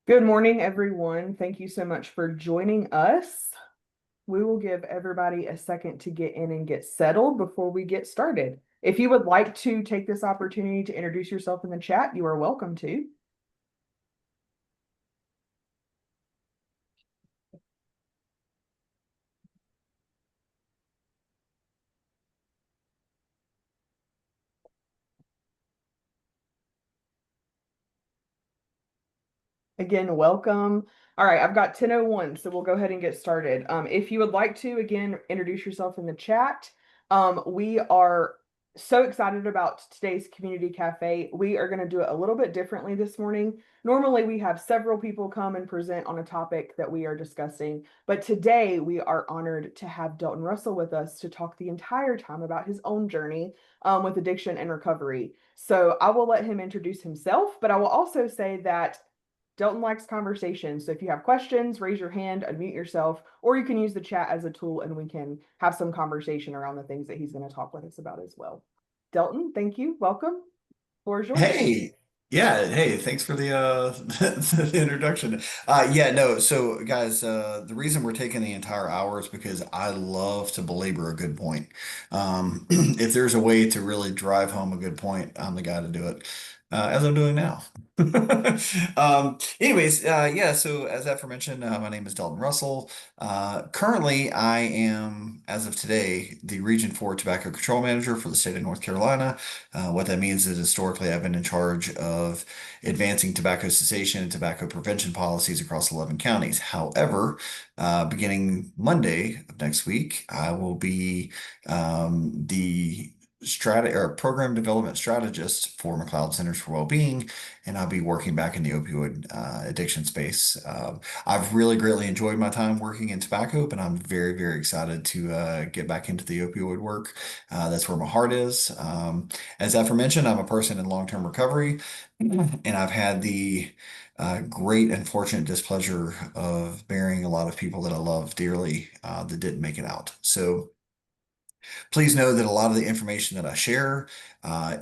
Good morning, everyone. Thank you so much for joining us. We will give everybody a second to get in and get settled before we get started. If you would like to take this opportunity to introduce yourself in the chat, you are welcome to. Again, welcome. All right, I've got 10:01, so we'll go ahead and get started. If you would like to, again, introduce yourself in the chat. We are so excited about today's community cafe. We are going to do it a little bit differently this morning. Normally, we have several people come and present on a topic that we are discussing, but today we are honored to have Dalton Russell with us to talk the entire time about his own journey with addiction and recovery. So I will let him introduce himself, but I will also say that Delton likes conversation. So if you have questions, raise your hand, unmute yourself, or you can use the chat as a tool and we can have some conversation around the things that he's going to talk with us about as well. Delton, thank you. Welcome. Floor is yours. Hey, yeah, hey, thanks for the introduction. Yeah, no, so guys, the reason we're taking the entire hour is because I love to belabor a good point. If there's a way to really drive home a good point, I'm the guy to do it, as I'm doing now. Anyways, yeah, so as aforementioned, my name is Dalton Russell. Currently, I am, as of today, the Region 4 Tobacco Control Manager for the state of North Carolina. What that means is historically I've been in charge of advancing tobacco cessation and tobacco prevention policies across 11 counties. However, beginning Monday of next week, I will be the program development strategist for McLeod Centers for Wellbeing, and I'll be working back in the opioid addiction space. I've really greatly enjoyed my time working in tobacco, but I'm very, very excited to get back into the opioid work. That's where my heart is. As aforementioned, I'm a person in long-term recovery, and I've had the great and fortunate displeasure of burying a lot of people that I love dearly that didn't make it out. So please know that a lot of the information that I share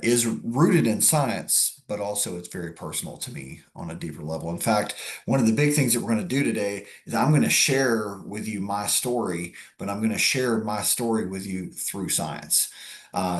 is rooted in science, but also it's very personal to me on a deeper level. In fact, one of the big things that we're going to do today is I'm going to share with you my story, but I'm going to share my story with you through science.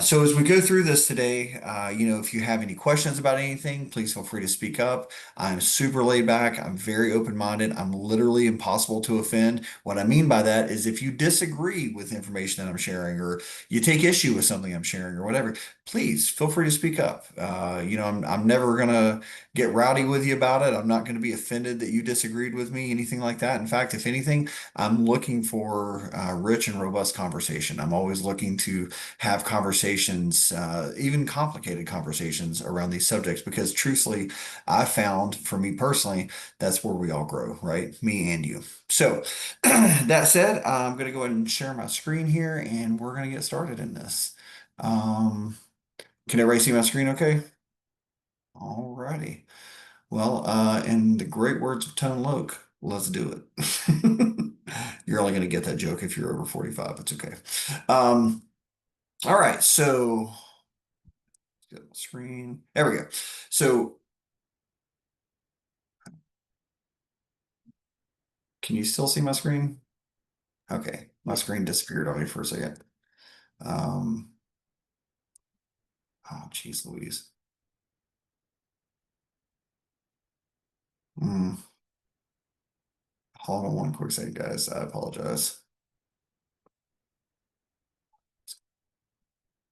So as we go through this today, if you have any questions about anything, please feel free to speak up. I'm super laid back. I'm very open-minded. I'm literally impossible to offend. What I mean by that is if you disagree with information that I'm sharing or you take issue with something I'm sharing or whatever, please feel free to speak up. I'm never gonna get rowdy with you about it. I'm not gonna be offended that you disagreed with me, anything like that. In fact, if anything, I'm looking for rich and robust conversation. I'm always looking to have conversations, even complicated conversations around these subjects, because truthfully, I found for me personally, that's where we all grow, right? Me and you. So, that said, I'm going to go ahead and share my screen here and we're going to get started in this. Um, can everybody see my screen okay? Alrighty. Well, in the great words of Tone Loc, let's do it. You're only going to get that joke if you're over 45. It's okay. Um, all right. So, get my screen. There we go. So, can you still see my screen? Okay. My screen disappeared on me for a second. Um, oh, geez, Louise. Hmm. Hold on one quick second, guys. I apologize.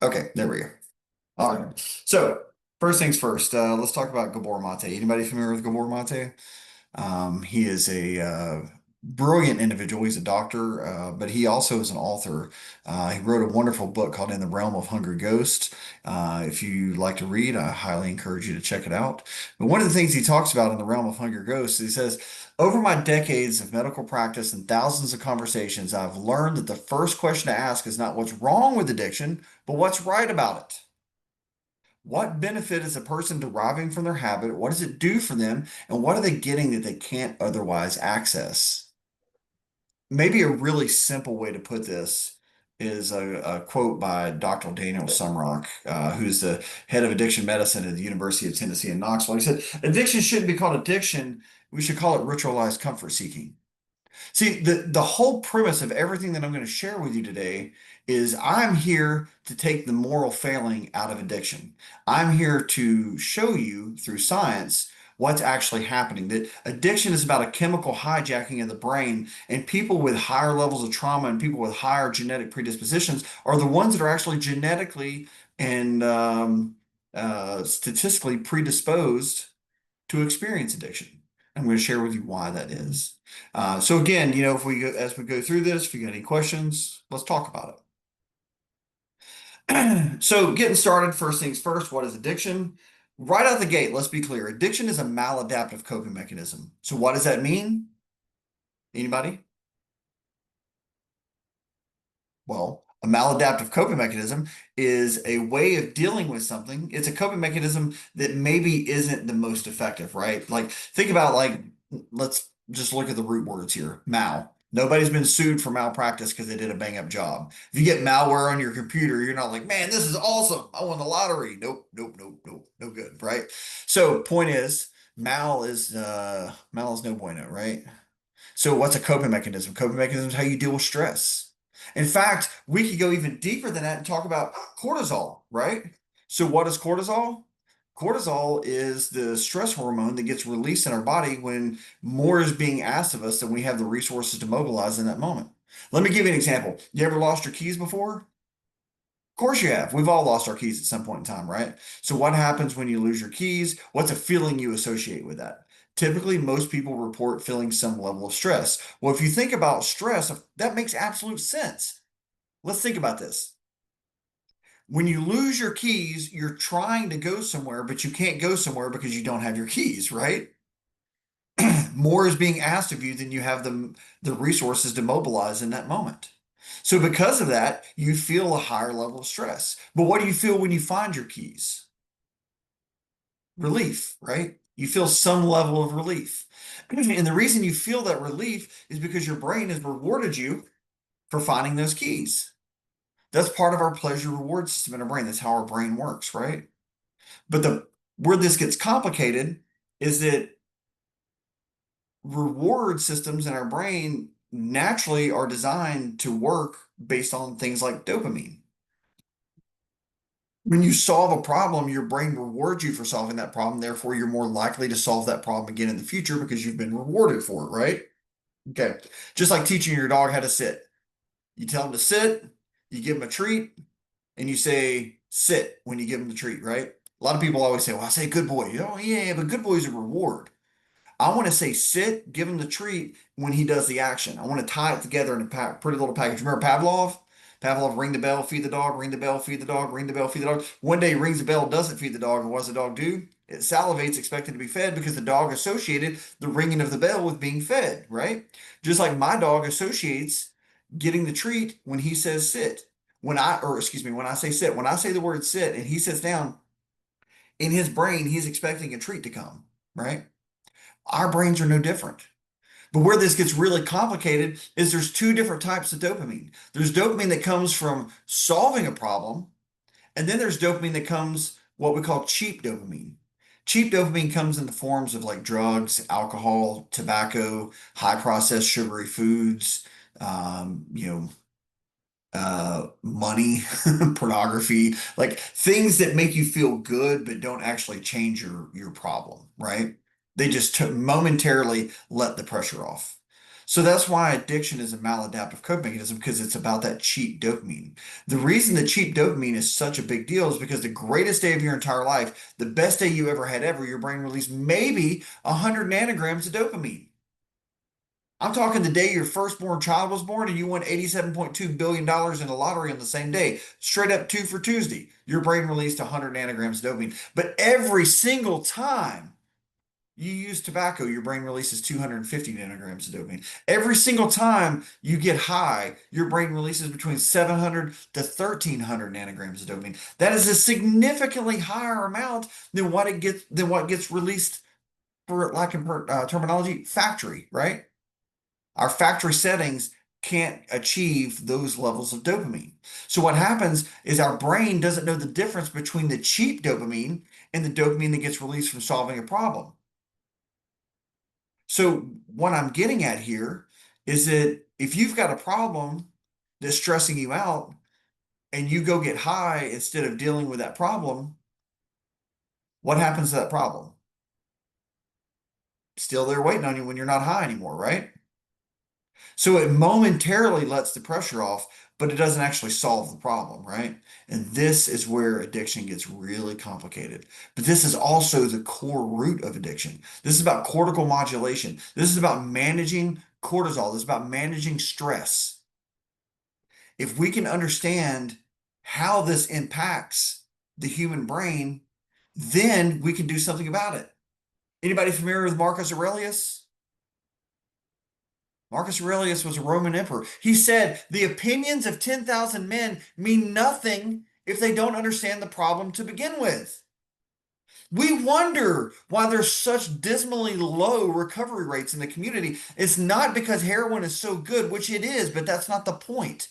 Okay, there we go. All right. So first things first, let's talk about Gabor Mate. Anybody familiar with Gabor Mate? He is a brilliant individual. He's a doctor, but he also is an author. He wrote a wonderful book called In the Realm of Hungry Ghosts. If you like to read, I highly encourage you to check it out. But one of the things he talks about in the realm of Hungry Ghosts, he says, over my decades of medical practice and thousands of conversations, I've learned that the first question to ask is not what's wrong with addiction, but what's right about it. What benefit is a person deriving from their habit? What does it do for them? And what are they getting that they can't otherwise access? Maybe a really simple way to put this is a quote by Dr. Daniel Sumrock, who's the head of addiction medicine at the University of Tennessee in Knoxville. He said, addiction shouldn't be called addiction. We should call it ritualized comfort seeking. See, the whole premise of everything that I'm going to share with you today is I'm here to take the moral failing out of addiction. I'm here to show you through science what's actually happening. That addiction is about a chemical hijacking of the brain, and people with higher levels of trauma and people with higher genetic predispositions are the ones that are actually genetically and statistically predisposed to experience addiction. I'm going to share with you why that is. So again, if we go, as we go through this, if you got any questions, let's talk about it. So getting started, first things first, what is addiction? Right out the gate, let's be clear. Addiction is a maladaptive coping mechanism. So what does that mean? Anybody? Well, a maladaptive coping mechanism is a way of dealing with something. It's a coping mechanism that maybe isn't the most effective, right? Like, think about let's just look at the root words here. Mal. Nobody's been sued for malpractice because they did a bang up job. If you get malware on your computer, you're not like, man, this is awesome. I won the lottery. Nope, nope, nope, nope, no good, right? So point is, mal is no bueno, right? So what's a coping mechanism? Coping mechanism is how you deal with stress. In fact, we could go even deeper than that and talk about cortisol, right? So what is cortisol? Cortisol is the stress hormone that gets released in our body when more is being asked of us than we have the resources to mobilize in that moment. Let me give you an example. You ever lost your keys before? Of course you have. We've all lost our keys at some point in time, right? So what happens when you lose your keys? What's a feeling you associate with that? Typically, most people report feeling some level of stress. Well, if you think about stress, that makes absolute sense. Let's think about this. When you lose your keys, you're trying to go somewhere, but you can't go somewhere because you don't have your keys, right? More is being asked of you than you have the resources to mobilize in that moment. So because of that, you feel a higher level of stress. But what do you feel when you find your keys? Relief, right? You feel some level of relief. And the reason you feel that relief is because your brain has rewarded you for finding those keys. That's part of our pleasure reward system in our brain. That's how our brain works, right? But the where this gets complicated is that reward systems in our brain naturally are designed to work based on things like dopamine. When you solve a problem, your brain rewards you for solving that problem. Therefore, you're more likely to solve that problem again in the future because you've been rewarded for it, right? Okay. Just like teaching your dog how to sit. You tell him to sit, you give him a treat, and you say sit when you give him the treat, right? A lot of people always say, well, I say good boy. Oh, yeah, but good boy is a reward. I want to say sit, give him the treat when he does the action. I want to tie it together in a pretty little package. Remember Pavlov? Pavlov, ring the bell, feed the dog, ring the bell, feed the dog, ring the bell, feed the dog. One day he rings the bell, doesn't feed the dog, and what does the dog do? It salivates, expecting to be fed because the dog associated the ringing of the bell with being fed, right? Just like my dog associates getting the treat when he says sit. Or excuse me, when I say sit, when I say the word sit and he sits down, in his brain, he's expecting a treat to come, right? Our brains are no different. But where this gets really complicated is there's two different types of dopamine. There's dopamine that comes from solving a problem, and then there's dopamine that comes what we call cheap dopamine. Cheap dopamine comes in the forms of like drugs, alcohol, tobacco, high processed sugary foods, um, you know, money, pornography, like things that make you feel good but don't actually change your problem, right? They just momentarily let the pressure off. So that's why addiction is a maladaptive coping mechanism because it's about that cheap dopamine. The reason that cheap dopamine is such a big deal is because the greatest day of your entire life, the best day you ever had ever, your brain released maybe 100 nanograms of dopamine. I'm talking the day your firstborn child was born and you won $87.2 billion in the lottery on the same day. Straight up two for Tuesday. Your brain released 100 nanograms of dopamine. But every single time you use tobacco, your brain releases 250 nanograms of dopamine. Every single time you get high, your brain releases between 700 to 1300 nanograms of dopamine. That is a significantly higher amount than what gits released for lack of terminology, factory, right? Our factory settings can't achieve those levels of dopamine. So what happens is our brain doesn't know the difference between the cheap dopamine and the dopamine that gets released from solving a problem. So what I'm getting at here is that if you've got a problem that's stressing you out and you go get high instead of dealing with that problem, what happens to that problem? Still there waiting on you when you're not high anymore, right? So it momentarily lets the pressure off, but it doesn't actually solve the problem, right? And this is where addiction gets really complicated. But this is also the core root of addiction. This is about cortical modulation. This is about managing cortisol. This is about managing stress. If we can understand how this impacts the human brain, then we can do something about it. Anybody familiar with Marcus Aurelius? Marcus Aurelius was a Roman emperor. He said, the opinions of 10,000 men mean nothing if they don't understand the problem to begin with. We wonder why there's such dismally low recovery rates in the community. It's not because heroin is so good, which it is, but that's not the point.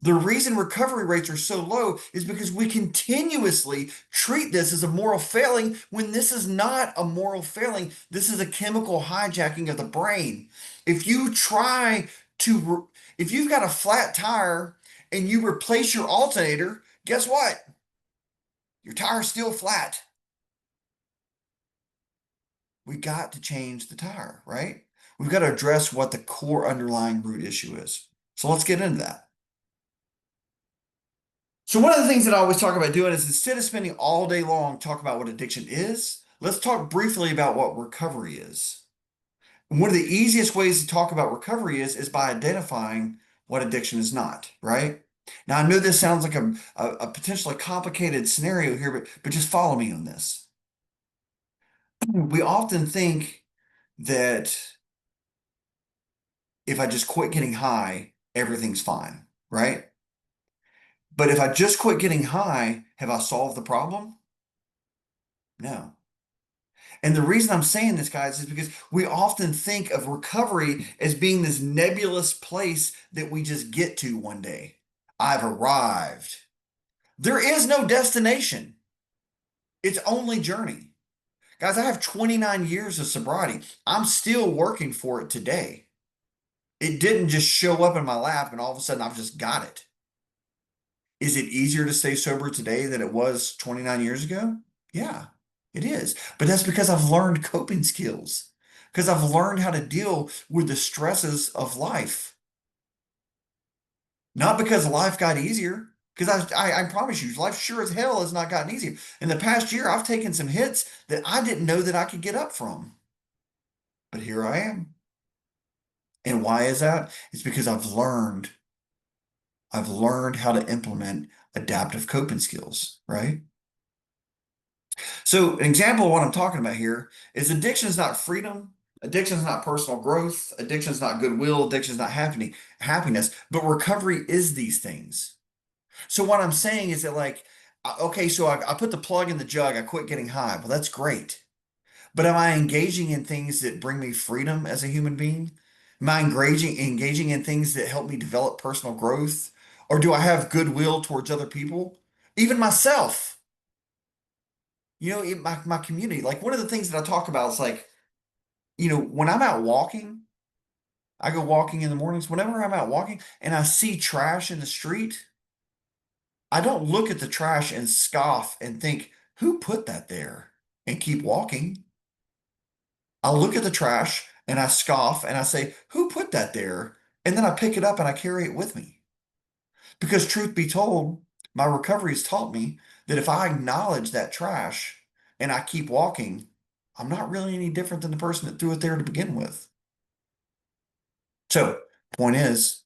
The reason recovery rates are so low is because we continuously treat this as a moral failing when this is not a moral failing. This is a chemical hijacking of the brain. If you try to, if you've got a flat tire and you replace your alternator, guess what? Your tire's still flat. We got to change the tire, right? We've got to address what the core underlying root issue is. So let's get into that. So one of the things that I always talk about doing is instead of spending all day long talking about what addiction is, let's talk briefly about what recovery is. And one of the easiest ways to talk about recovery is by identifying what addiction is not, right? Now I know this sounds like a potentially complicated scenario here, but just follow me on this. We often think that if I just quit getting high, everything's fine, right? But if I just quit getting high, have I solved the problem? No. And the reason I'm saying this, guys, is because we often think of recovery as being this nebulous place that we just get to one day. I've arrived. There is no destination. It's only journey. Guys, I have 29 years of sobriety. I'm still working for it today. It didn't just show up in my lap and all of a sudden I've just got it. Is it easier to stay sober today than it was 29 years ago? Yeah, it is. But that's because I've learned coping skills, because I've learned how to deal with the stresses of life. Not because life got easier, because I promise you, life sure as hell has not gotten easier. In the past year, I've taken some hits that I didn't know that I could get up from. But here I am. And why is that? It's because I've learned how to implement adaptive coping skills, right? So, an example of what I'm talking about here is addiction is not freedom. Addiction is not personal growth. Addiction is not goodwill. Addiction is not happiness. But recovery is these things. So, what I'm saying is that, like, okay, so I put the plug in the jug. I quit getting high. Well, that's great. But am I engaging in things that bring me freedom as a human being? Am I engaging in things that help me develop personal growth? Or do I have goodwill towards other people? Even myself? In my community, like one of the things that I talk about is like, when I'm out walking, I go walking in the mornings. Whenever I'm out walking and I see trash in the street, I don't look at the trash and scoff and think, who put that there? And keep walking. I look at the trash and I scoff and I say, who put that there? And then I pick it up and I carry it with me. Because truth be told, my recovery has taught me that if I acknowledge that trash and I keep walking, I'm not really any different than the person that threw it there to begin with. So, point is,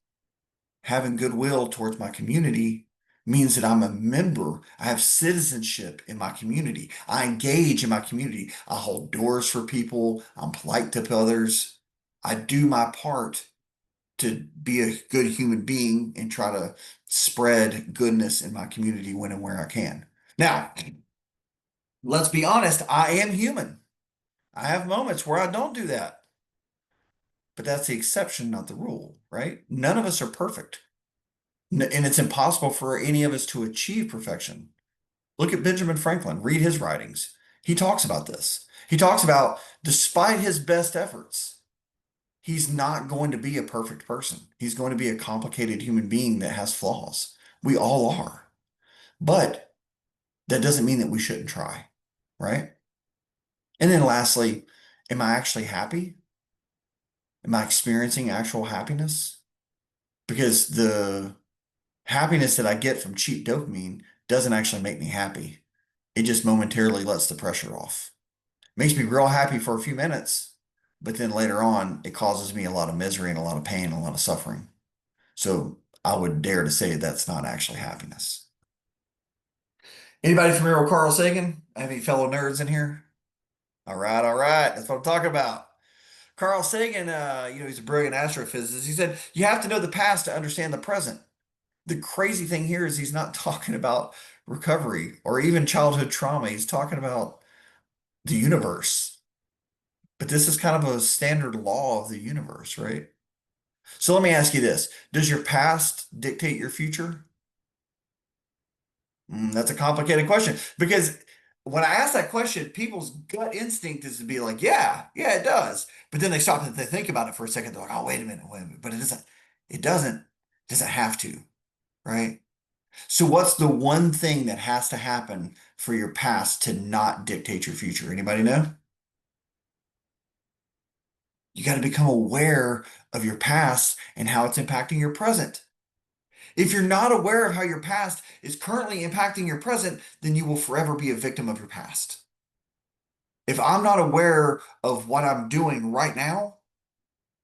having goodwill towards my community means that I'm a member. I have citizenship in my community. I engage in my community. I hold doors for people. I'm polite to others. I do my part to be a good human being and try to spread goodness in my community when and where I can. Now, let's be honest, I am human. I have moments where I don't do that. but that's the exception, not the rule, right? None of us are perfect. And it's impossible for any of us to achieve perfection. Look at Benjamin Franklin, read his writings. He talks about this. He talks about, despite his best efforts, he's not going to be a perfect person. He's going to be a complicated human being that has flaws. We all are. But that doesn't mean that we shouldn't try, right? And then lastly, am I actually happy? Am I experiencing actual happiness? Because the happiness that I get from cheap dopamine doesn't actually make me happy. It just momentarily lets the pressure off. Makes me real happy for a few minutes, but then later on, it causes me a lot of misery and a lot of pain and a lot of suffering. So I would dare to say that's not actually happiness. Anybody familiar with Carl Sagan? Any fellow nerds in here? All right, all right. That's what I'm talking about. Carl Sagan, he's a brilliant astrophysicist. He said, you have to know the past to understand the present. The crazy thing here is he's not talking about recovery or even childhood trauma. He's talking about the universe. But this is kind of a standard law of the universe, right? So let me ask you this. Does your past dictate your future? That's a complicated question because when I ask that question, people's gut instinct is to be like, yeah, yeah, it does. But then they stop and they think about it for a second. They're like, oh, wait a minute. But it doesn't have to, right? So what's the one thing that has to happen for your past to not dictate your future? Anybody know? You got to become aware of your past and how it's impacting your present. If you're not aware of how your past is currently impacting your present, then you will forever be a victim of your past. If I'm not aware of what I'm doing right now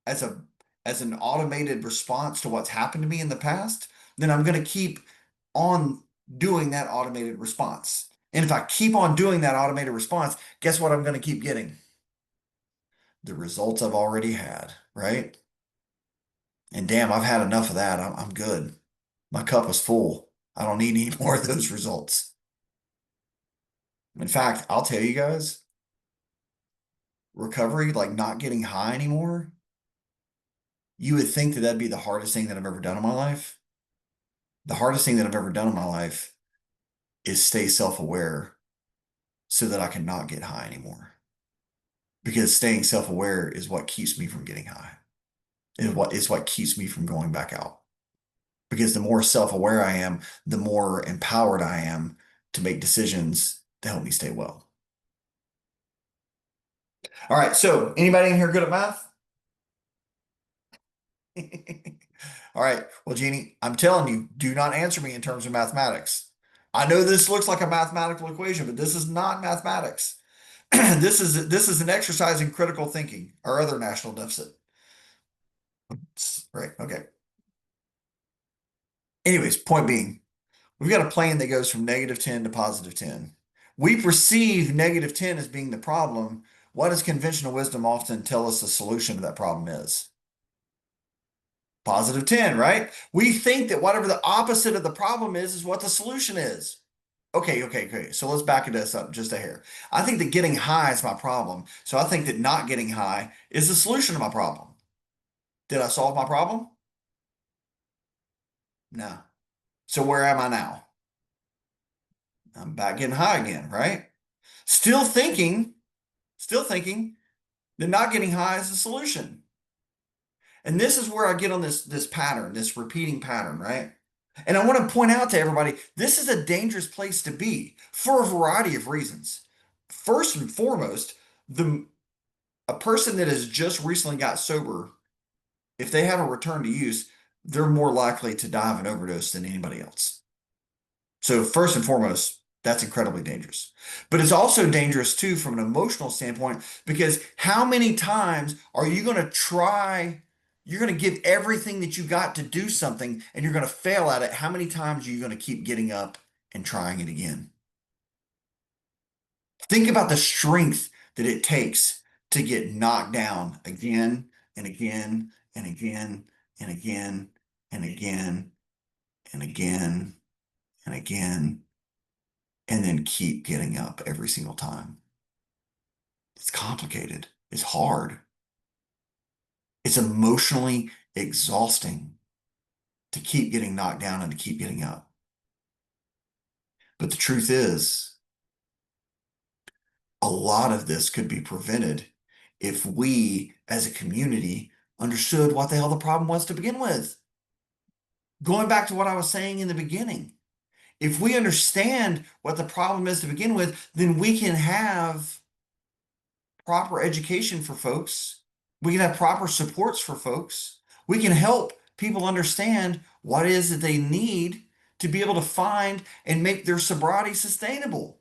as a as an automated response to what's happened to me in the past, then I'm going to keep on doing that automated response. And if I keep on doing that automated response, guess what I'm going to keep getting? The results I've already had, right? And damn, I've had enough of that. I'm good. My cup is full. I don't need any more of those results. In fact, I'll tell you guys, recovery, like not getting high anymore, you would think that that'd be the hardest thing that I've ever done in my life. The hardest thing that I've ever done in my life is stay self-aware so that I can not get high anymore. Because staying self-aware is what keeps me from getting high. Is what keeps me from going back out. Because the more self-aware I am, the more empowered I am to make decisions to help me stay well. All right, so anybody in here good at math? All right. Well, Jeannie, I'm telling you, do not answer me in terms of mathematics. I know this looks like a mathematical equation, but this is not mathematics. This is an exercise in critical thinking, our other national deficit. Right. Okay. Anyways, point being, we've got a plane that goes from -10 to +10. We perceive -10 as being the problem. What does conventional wisdom often tell us the solution to that problem is? +10, right? We think that whatever the opposite of the problem is what the solution is. Okay, okay, okay. So let's back this up just a hair. I think that getting high is my problem. So I think that not getting high is the solution to my problem. Did I solve my problem? No. So where am I now? I'm back getting high again, right? Still thinking, still thinking that not getting high is the solution. And this is where I get on this pattern, this repeating pattern, right? And I want to point out to everybody, this is a dangerous place to be for a variety of reasons. First and foremost, the a person that has just recently got sober, if they have a return to use, they're more likely to die of an overdose than anybody else. So first and foremost, that's incredibly dangerous. But it's also dangerous too from an emotional standpoint because how many times are you going to try, you're going to give everything that you got to do something and you're going to fail at it. How many times are you going to keep getting up and trying it again? Think about the strength that it takes to get knocked down again and again and again and again and again and again and again and then keep getting up every single time. It's complicated. It's hard. It's emotionally exhausting to keep getting knocked down and to keep getting up. But the truth is, a lot of this could be prevented if we as a community understood what the hell the problem was to begin with. Going back to what I was saying in the beginning, if we understand what the problem is to begin with, then we can have proper education for folks. We can have proper supports for folks. We can help people understand what it is that they need to be able to find and make their sobriety sustainable.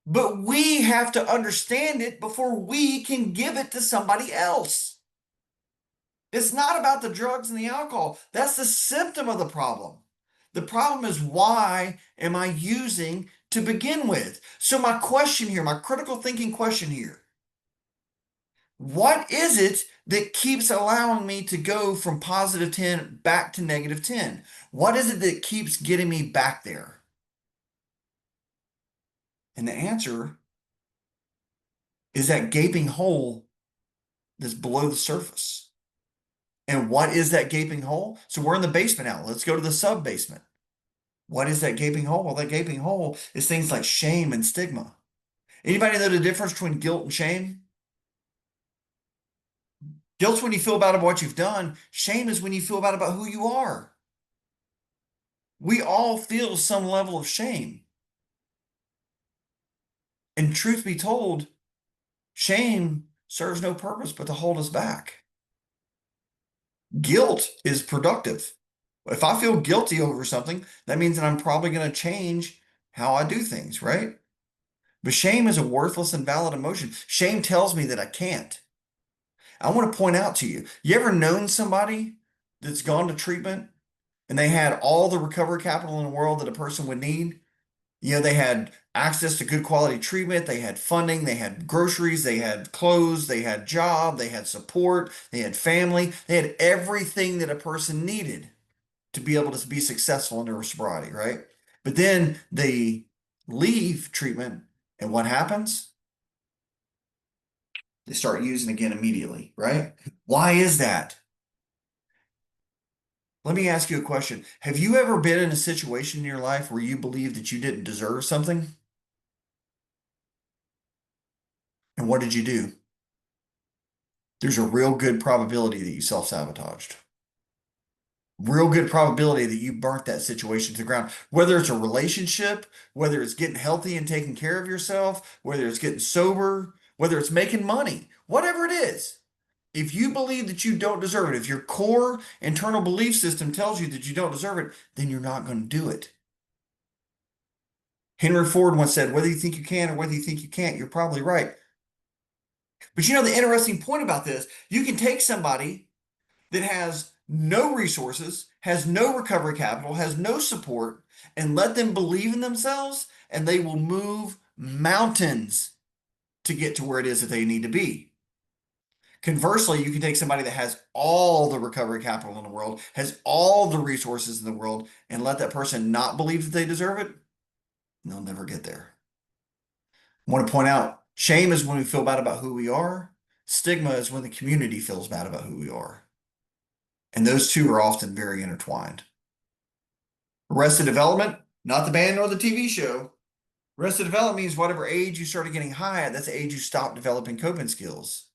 But we have to understand it before we can give it to somebody else. It's not about the drugs and the alcohol. That's the symptom of the problem. The problem is, why am I using to begin with? So my question here, my critical thinking question here, what is it that keeps allowing me to go from positive 10 back to negative 10? What is it that keeps getting me back there? And the answer is that gaping hole that's below the surface. And what is that gaping hole? So we're in the basement now. Let's go to the sub basement. What is that gaping hole? Well, that gaping hole is things like shame and stigma. Anybody know the difference between guilt and shame? Guilt's when you feel bad about what you've done. Shame is when you feel bad about who you are. We all feel some level of shame. And truth be told, shame serves no purpose but to hold us back. Guilt is productive. If I feel guilty over something, that means that I'm probably going to change how I do things, right? But shame is a worthless and valid emotion. Shame tells me that I can't. I want to point out to you, you ever known somebody that's gone to treatment and they had all the recovery capital in the world that a person would need? You know, they had access to good quality treatment, they had funding, they had groceries, they had clothes, they had job, they had support, they had family, they had everything that a person needed to be able to be successful in their sobriety, right? But then they leave treatment, and what happens? They start using again immediately, right? Why is that? Let me ask you a question. Have you ever been in a situation in your life where you believed that you didn't deserve something? And what did you do? There's a real good probability that you self-sabotaged. Real good probability that you burnt that situation to the ground. Whether it's a relationship, whether it's getting healthy and taking care of yourself, whether it's getting sober, whether it's making money, whatever it is. If you believe that you don't deserve it, if your core internal belief system tells you that you don't deserve it, then you're not going to do it. Henry Ford once said, whether you think you can or whether you think you can't, you're probably right. But you know, the interesting point about this, you can take somebody that has no resources, has no recovery capital, has no support, and let them believe in themselves, and they will move mountains to get to where it is that they need to be. Conversely, you can take somebody that has all the recovery capital in the world, has all the resources in the world, and let that person not believe that they deserve it, and they'll never get there. I want to point out, shame is when we feel bad about who we are. Stigma is when the community feels bad about who we are. And those two are often very intertwined. Arrested Development, not the band nor the TV show. Arrested Development means whatever age you started getting high at, that's the age you stopped developing coping skills.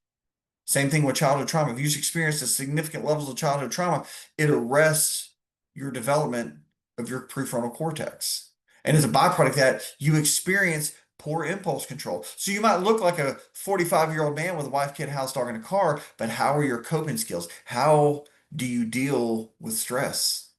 Same thing with childhood trauma. If you've experienced a significant levels of childhood trauma, it arrests your development of your prefrontal cortex. And as a byproduct of that, you experience poor impulse control. So you might look like a 45-year-old man with a wife, kid, house, dog, and a car, but how are your coping skills? How do you deal with stress?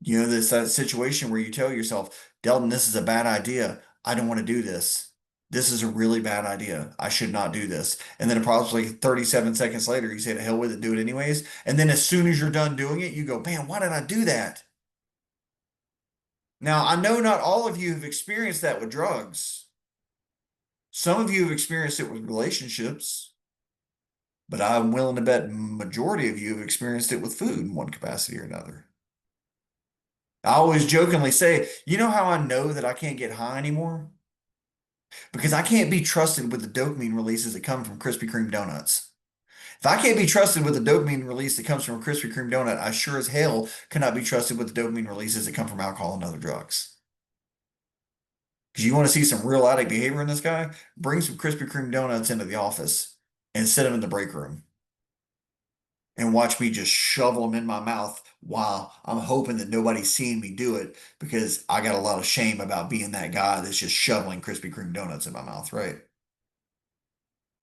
You know, this that situation where you tell yourself, Delton, this is a bad idea. I don't want to do this. This is a really bad idea. I should not do this. And then approximately 37 seconds later, you say to hell with it, do it anyways. And then as soon as you're done doing it, you go, man, why did I do that? Now, I know not all of you have experienced that with drugs. Some of you have experienced it with relationships, but I'm willing to bet majority of you have experienced it with food in one capacity or another. I always jokingly say, you know how I know that I can't get high anymore? because I can't be trusted with the dopamine releases that come from Krispy Kreme donuts. If I can't be trusted with the dopamine release that comes from a Krispy Kreme donut, I sure as hell cannot be trusted with the dopamine releases that come from alcohol and other drugs. Because you want to see some real addict behavior in this guy, bring some Krispy Kreme donuts into the office and sit them in the break room and watch me just shovel them in my mouth while I'm hoping that nobody's seeing me do it because I got a lot of shame about being that guy that's just shoveling Krispy Kreme donuts in my mouth, right?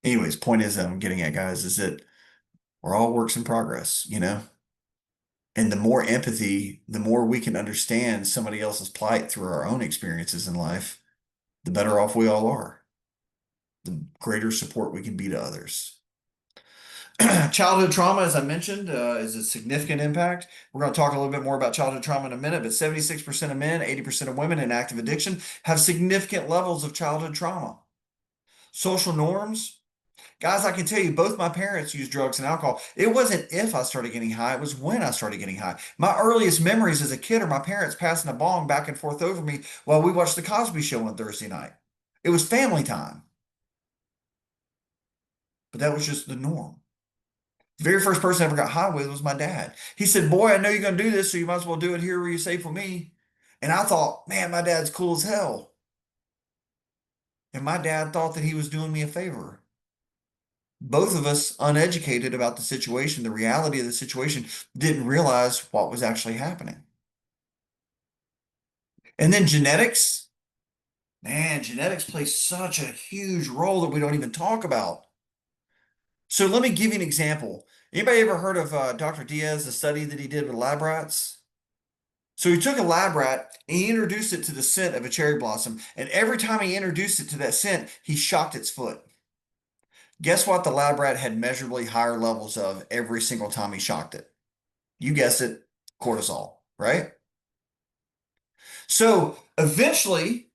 Anyways, point is that I'm getting at, guys, is that we're all works in progress, you know? And the more empathy, the more we can understand somebody else's plight through our own experiences in life, the better off we all are, the greater support we can be to others. Childhood trauma, as I mentioned, is a significant impact. We're going to talk a little bit more about childhood trauma in a minute, but 76% of men, 80% of women in active addiction have significant levels of childhood trauma. Social norms, guys, I can tell you, both my parents used drugs and alcohol. It wasn't if I started getting high, it was when I started getting high. My earliest memories as a kid are my parents passing a bong back and forth over me while we watched The Cosby Show on Thursday night. It was family time, but that was just the norm. The very first person I ever got high with was my dad. He said, "Boy, I know you're going to do this, so you might as well do it here where you're safe with me." And I thought, man, my dad's cool as hell. And my dad thought that he was doing me a favor. Both of us, uneducated about the situation, the reality of the situation, didn't realize what was actually happening. And then genetics, man, genetics plays such a huge role that we don't even talk about. So let me give you an example. Anybody ever heard of Dr. Diaz, the study that he did with lab rats? So he took a lab rat and he introduced it to the scent of a cherry blossom. And every time he introduced it to that scent, he shocked its foot. Guess what the lab rat had measurably higher levels of every single time he shocked it? You guessed it, cortisol, right? So eventually,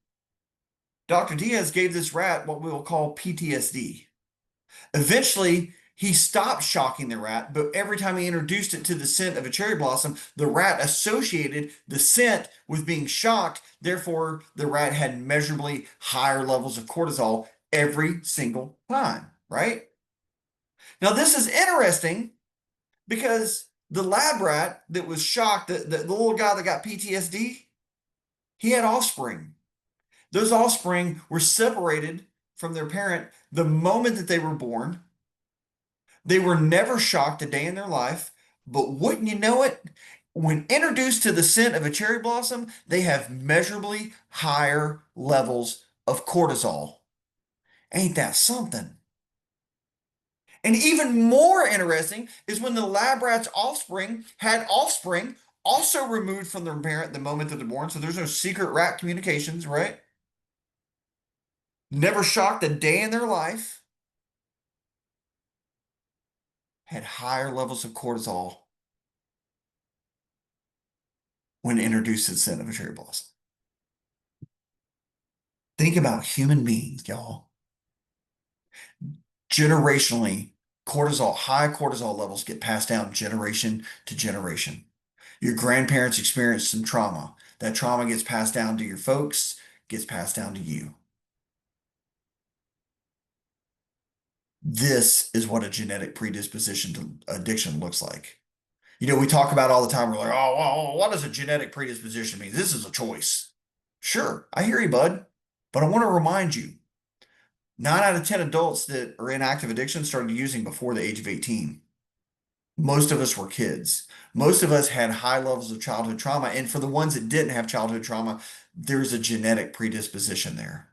Dr. Diaz gave this rat what we will call PTSD. Eventually, he stopped shocking the rat, but every time he introduced it to the scent of a cherry blossom, the rat associated the scent with being shocked. Therefore, the rat had measurably higher levels of cortisol every single time, right? Now, this is interesting because the lab rat that was shocked, the little guy that got PTSD, he had offspring. Those offspring were separated from their parent the moment that they were born. They were never shocked a day in their life, but wouldn't you know it? When introduced to the scent of a cherry blossom, they have measurably higher levels of cortisol. Ain't that something? And even more interesting is when the lab rat's offspring had offspring also removed from their parent the moment that they're born. So there's no secret rat communications, right? Never shocked a day in their life, had higher levels of cortisol when introduced to the scent of a cherry blossom. Think about human beings, y'all. Generationally, high cortisol levels get passed down generation to generation. Your grandparents experienced some trauma. That trauma gets passed down to your folks, gets passed down to you. This is what a genetic predisposition to addiction looks like. You know, we talk about all the time, we're like, oh, well, what does a genetic predisposition mean? This is a choice. Sure, I hear you, bud. But I want to remind you, 9 out of 10 adults that are in active addiction started using before the age of 18. Most of us were kids. Most of us had high levels of childhood trauma. And for the ones that didn't have childhood trauma, there's a genetic predisposition there.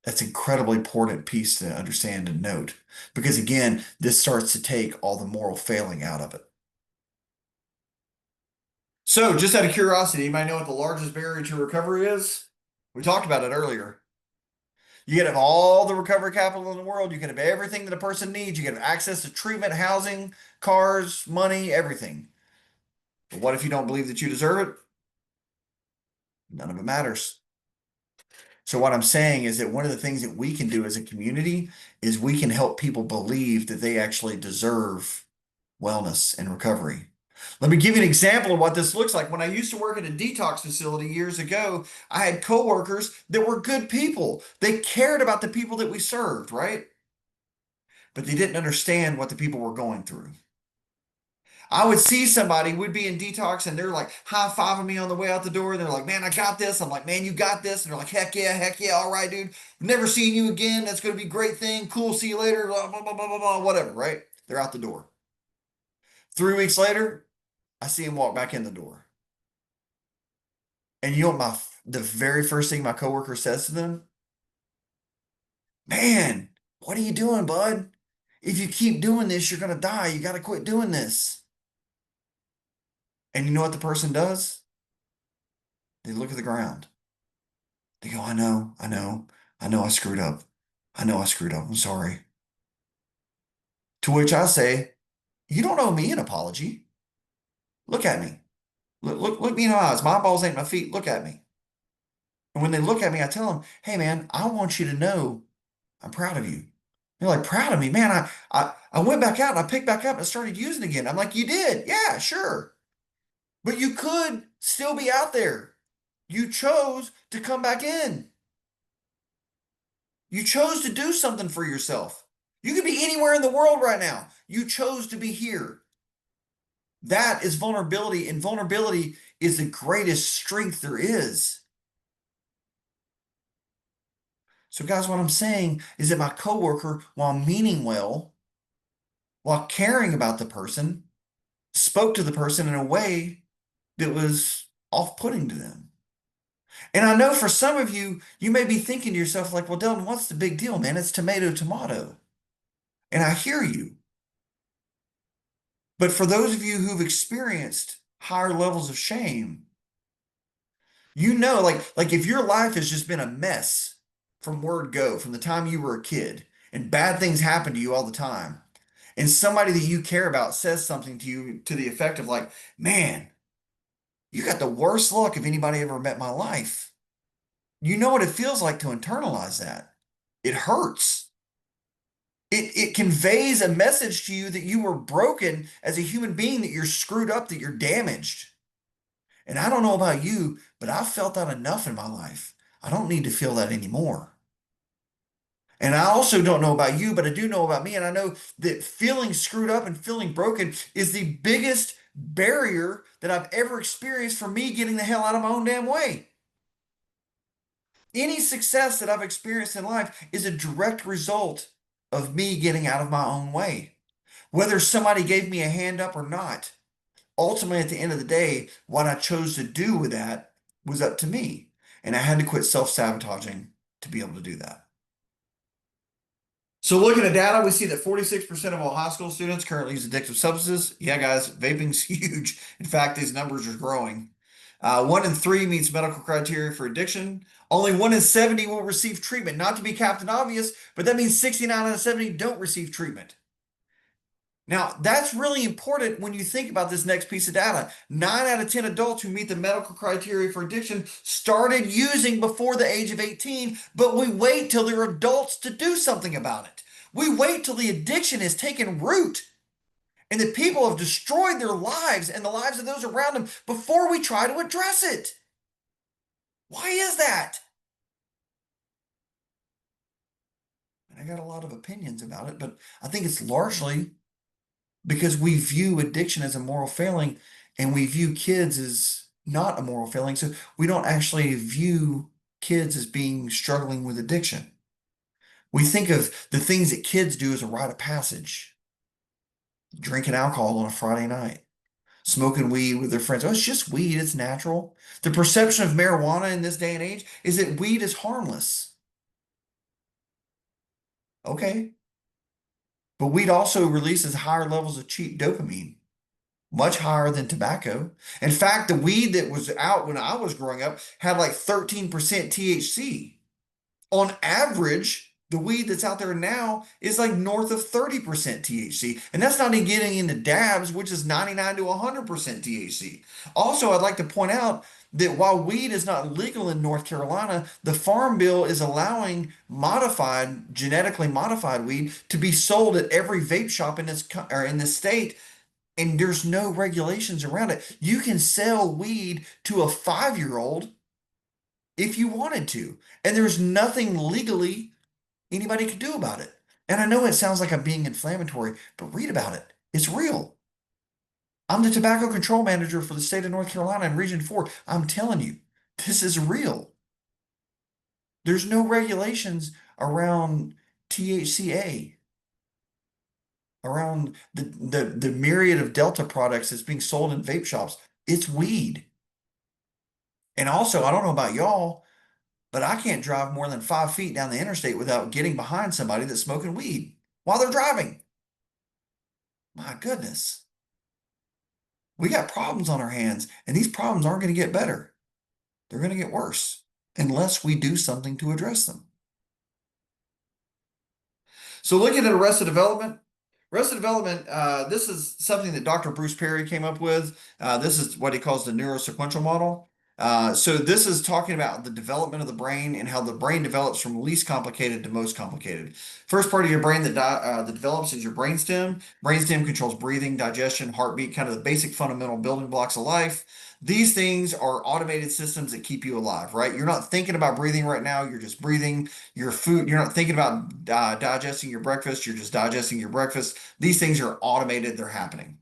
That's an incredibly important piece to understand and note. Because again, this starts to take all the moral failing out of it. So, just out of curiosity, anybody know what the largest barrier to recovery is? We talked about it earlier. You can have all the recovery capital in the world. You can have everything that a person needs. You can have access to treatment, housing, cars, money, everything. But what if you don't believe that you deserve it? None of it matters. So what I'm saying is that one of the things that we can do as a community is we can help people believe that they actually deserve wellness and recovery. Let me give you an example of what this looks like. When I used to work at a detox facility years ago, I had coworkers that were good people. They cared about the people that we served, right? But they didn't understand what the people were going through. I would see somebody, we'd be in detox, and they're like high-fiving me on the way out the door. They're like, man, I got this. I'm like, man, you got this. And they're like, heck yeah, all right, dude. Never seeing you again. That's going to be a great thing. Cool, see you later. Blah, blah, blah, blah, blah, blah, whatever, right? They're out the door. 3 weeks later, I see him walk back in the door. And you know what the very first thing my coworker says to them? Man, what are you doing, bud? If you keep doing this, you're gonna die. You gotta quit doing this. And you know what the person does? They look at the ground. They go, I know I screwed up. I know I screwed up. I'm sorry. To which I say, you don't owe me an apology. Look at me. Look me in the eyes. My balls ain't my feet. Look at me. And when they look at me, I tell them, hey man, I want you to know I'm proud of you. They're like, proud of me, man. I went back out and I picked back up and started using again. I'm like, you did? Yeah, sure. But you could still be out there. You chose to come back in. You chose to do something for yourself. You could be anywhere in the world right now. You chose to be here. That is vulnerability, and vulnerability is the greatest strength there is. So, guys, what I'm saying is that my coworker, while meaning well, while caring about the person, spoke to the person in a way that was off-putting to them. And I know for some of you, you may be thinking to yourself, like, well, Delton, what's the big deal, man? It's tomato, tomato. And I hear you. But for those of you who've experienced higher levels of shame, you know, like if your life has just been a mess from word go, from the time you were a kid, and bad things happen to you all the time, and somebody that you care about says something to you to the effect of like, man, you got the worst luck of anybody ever met in my life. You know what it feels like to internalize that. It hurts. It conveys a message to you that you were broken as a human being, that you're screwed up, that you're damaged. And I don't know about you, but I've felt that enough in my life. I don't need to feel that anymore. And I also don't know about you, but I do know about me. And I know that feeling screwed up and feeling broken is the biggest barrier that I've ever experienced for me getting the hell out of my own damn way. Any success that I've experienced in life is a direct result of me getting out of my own way. Whether somebody gave me a hand up or not, ultimately at the end of the day, what I chose to do with that was up to me. And I had to quit self-sabotaging to be able to do that. So looking at data, we see that 46% of all high school students currently use addictive substances. Yeah, guys, vaping's huge. In fact, these numbers are growing. 1 in 3 meets medical criteria for addiction. Only 1 in 70 will receive treatment. Not to be Captain Obvious, but that means 69 out of 70 don't receive treatment. Now, that's really important when you think about this next piece of data. 9 out of 10 adults who meet the medical criteria for addiction started using before the age of 18, but we wait till they're adults to do something about it. We wait till the addiction has taken root and that people have destroyed their lives and the lives of those around them before we try to address it. Why is that? And I got a lot of opinions about it, but I think it's largely because we view addiction as a moral failing and we view kids as not a moral failing. So we don't actually view kids as being struggling with addiction. We think of the things that kids do as a rite of passage. Drinking alcohol on a Friday night, smoking weed with their friends. Oh, it's just weed, it's natural. The perception of marijuana in this day and age is that weed is harmless. Okay. But weed also releases higher levels of cheap dopamine, much higher than tobacco. In fact, the weed that was out when I was growing up had like 13% THC. On average, the weed that's out there now is like north of 30% THC. And that's not even getting into dabs, which is 99 to 100% THC. Also, I'd like to point out that while weed is not legal in North Carolina, the Farm Bill is allowing genetically modified weed to be sold at every vape shop in this state, and there's no regulations around it. You can sell weed to a 5-year-old if you wanted to, and there's nothing legally anybody could do about it. And I know it sounds like I'm being inflammatory, but read about it. It's real. I'm the tobacco control manager for the state of North Carolina in Region 4. I'm telling you, this is real. There's no regulations around THCA, around the myriad of Delta products that's being sold in vape shops. It's weed. And also, I don't know about y'all, but I can't drive more than 5 feet down the interstate without getting behind somebody that's smoking weed while they're driving. My goodness. We got problems on our hands, and these problems aren't going to get better. They're going to get worse unless we do something to address them. So looking at Arrested Development, this is something that Dr. Bruce Perry came up with. This is what he calls the neurosequential model. So this is talking about the development of the brain and how the brain develops from least complicated to most complicated. First part of your brain that develops is your brainstem. Brainstem controls breathing, digestion, heartbeat, kind of the basic fundamental building blocks of life. These things are automated systems that keep you alive, right? You're not thinking about breathing right now. You're just breathing your food. You're not thinking about digesting your breakfast. You're just digesting your breakfast. These things are automated, they're happening.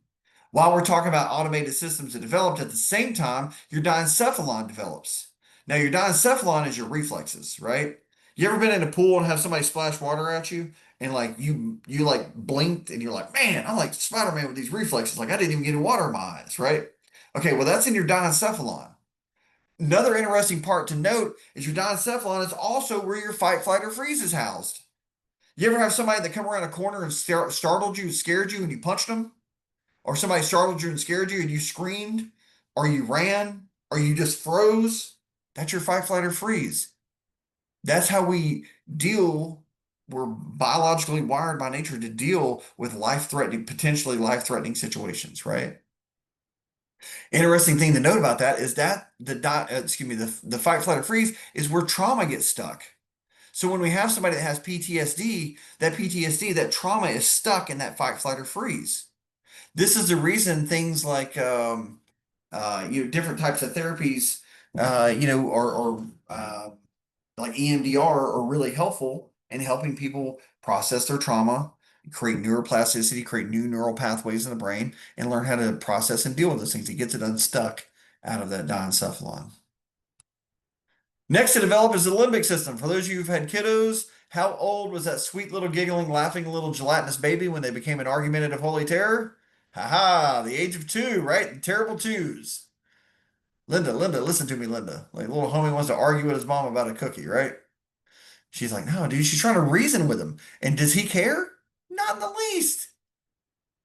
While we're talking about automated systems that developed at the same time, your diencephalon develops. Now, your diencephalon is your reflexes, right? You ever been in a pool and have somebody splash water at you and like you like blinked and you're like, man, I'm like Spider-Man with these reflexes. Like I didn't even get any water in my eyes, right? Okay, well, that's in your diencephalon. Another interesting part to note is your diencephalon is also where your fight, flight, or freeze is housed. You ever have somebody that come around a corner and startled you, scared you, and you punched them? Or somebody startled you and scared you and you screamed? Or you ran? Or you just froze? That's your fight, flight, or freeze. That's how we deal. We're biologically wired by nature to deal with life-threatening, potentially life-threatening situations, right? Interesting thing to note about that is that the fight, flight, or freeze is where trauma gets stuck. So when we have somebody that has PTSD, that PTSD, that trauma is stuck in that fight, flight, or freeze. This is the reason things like different types of therapies, or like EMDR are really helpful in helping people process their trauma, create neuroplasticity, create new neural pathways in the brain, and learn how to process and deal with those things. It gets it unstuck out of that diencephalon. Next to develop is the limbic system. For those of you who've had kiddos, how old was that sweet little giggling, laughing little gelatinous baby when they became an argumentative holy terror? Ha ha, the age of 2, right? The terrible twos. Linda, listen to me, Linda. Like little homie wants to argue with his mom about a cookie, right? She's like, no, dude, she's trying to reason with him. And does he care? Not in the least.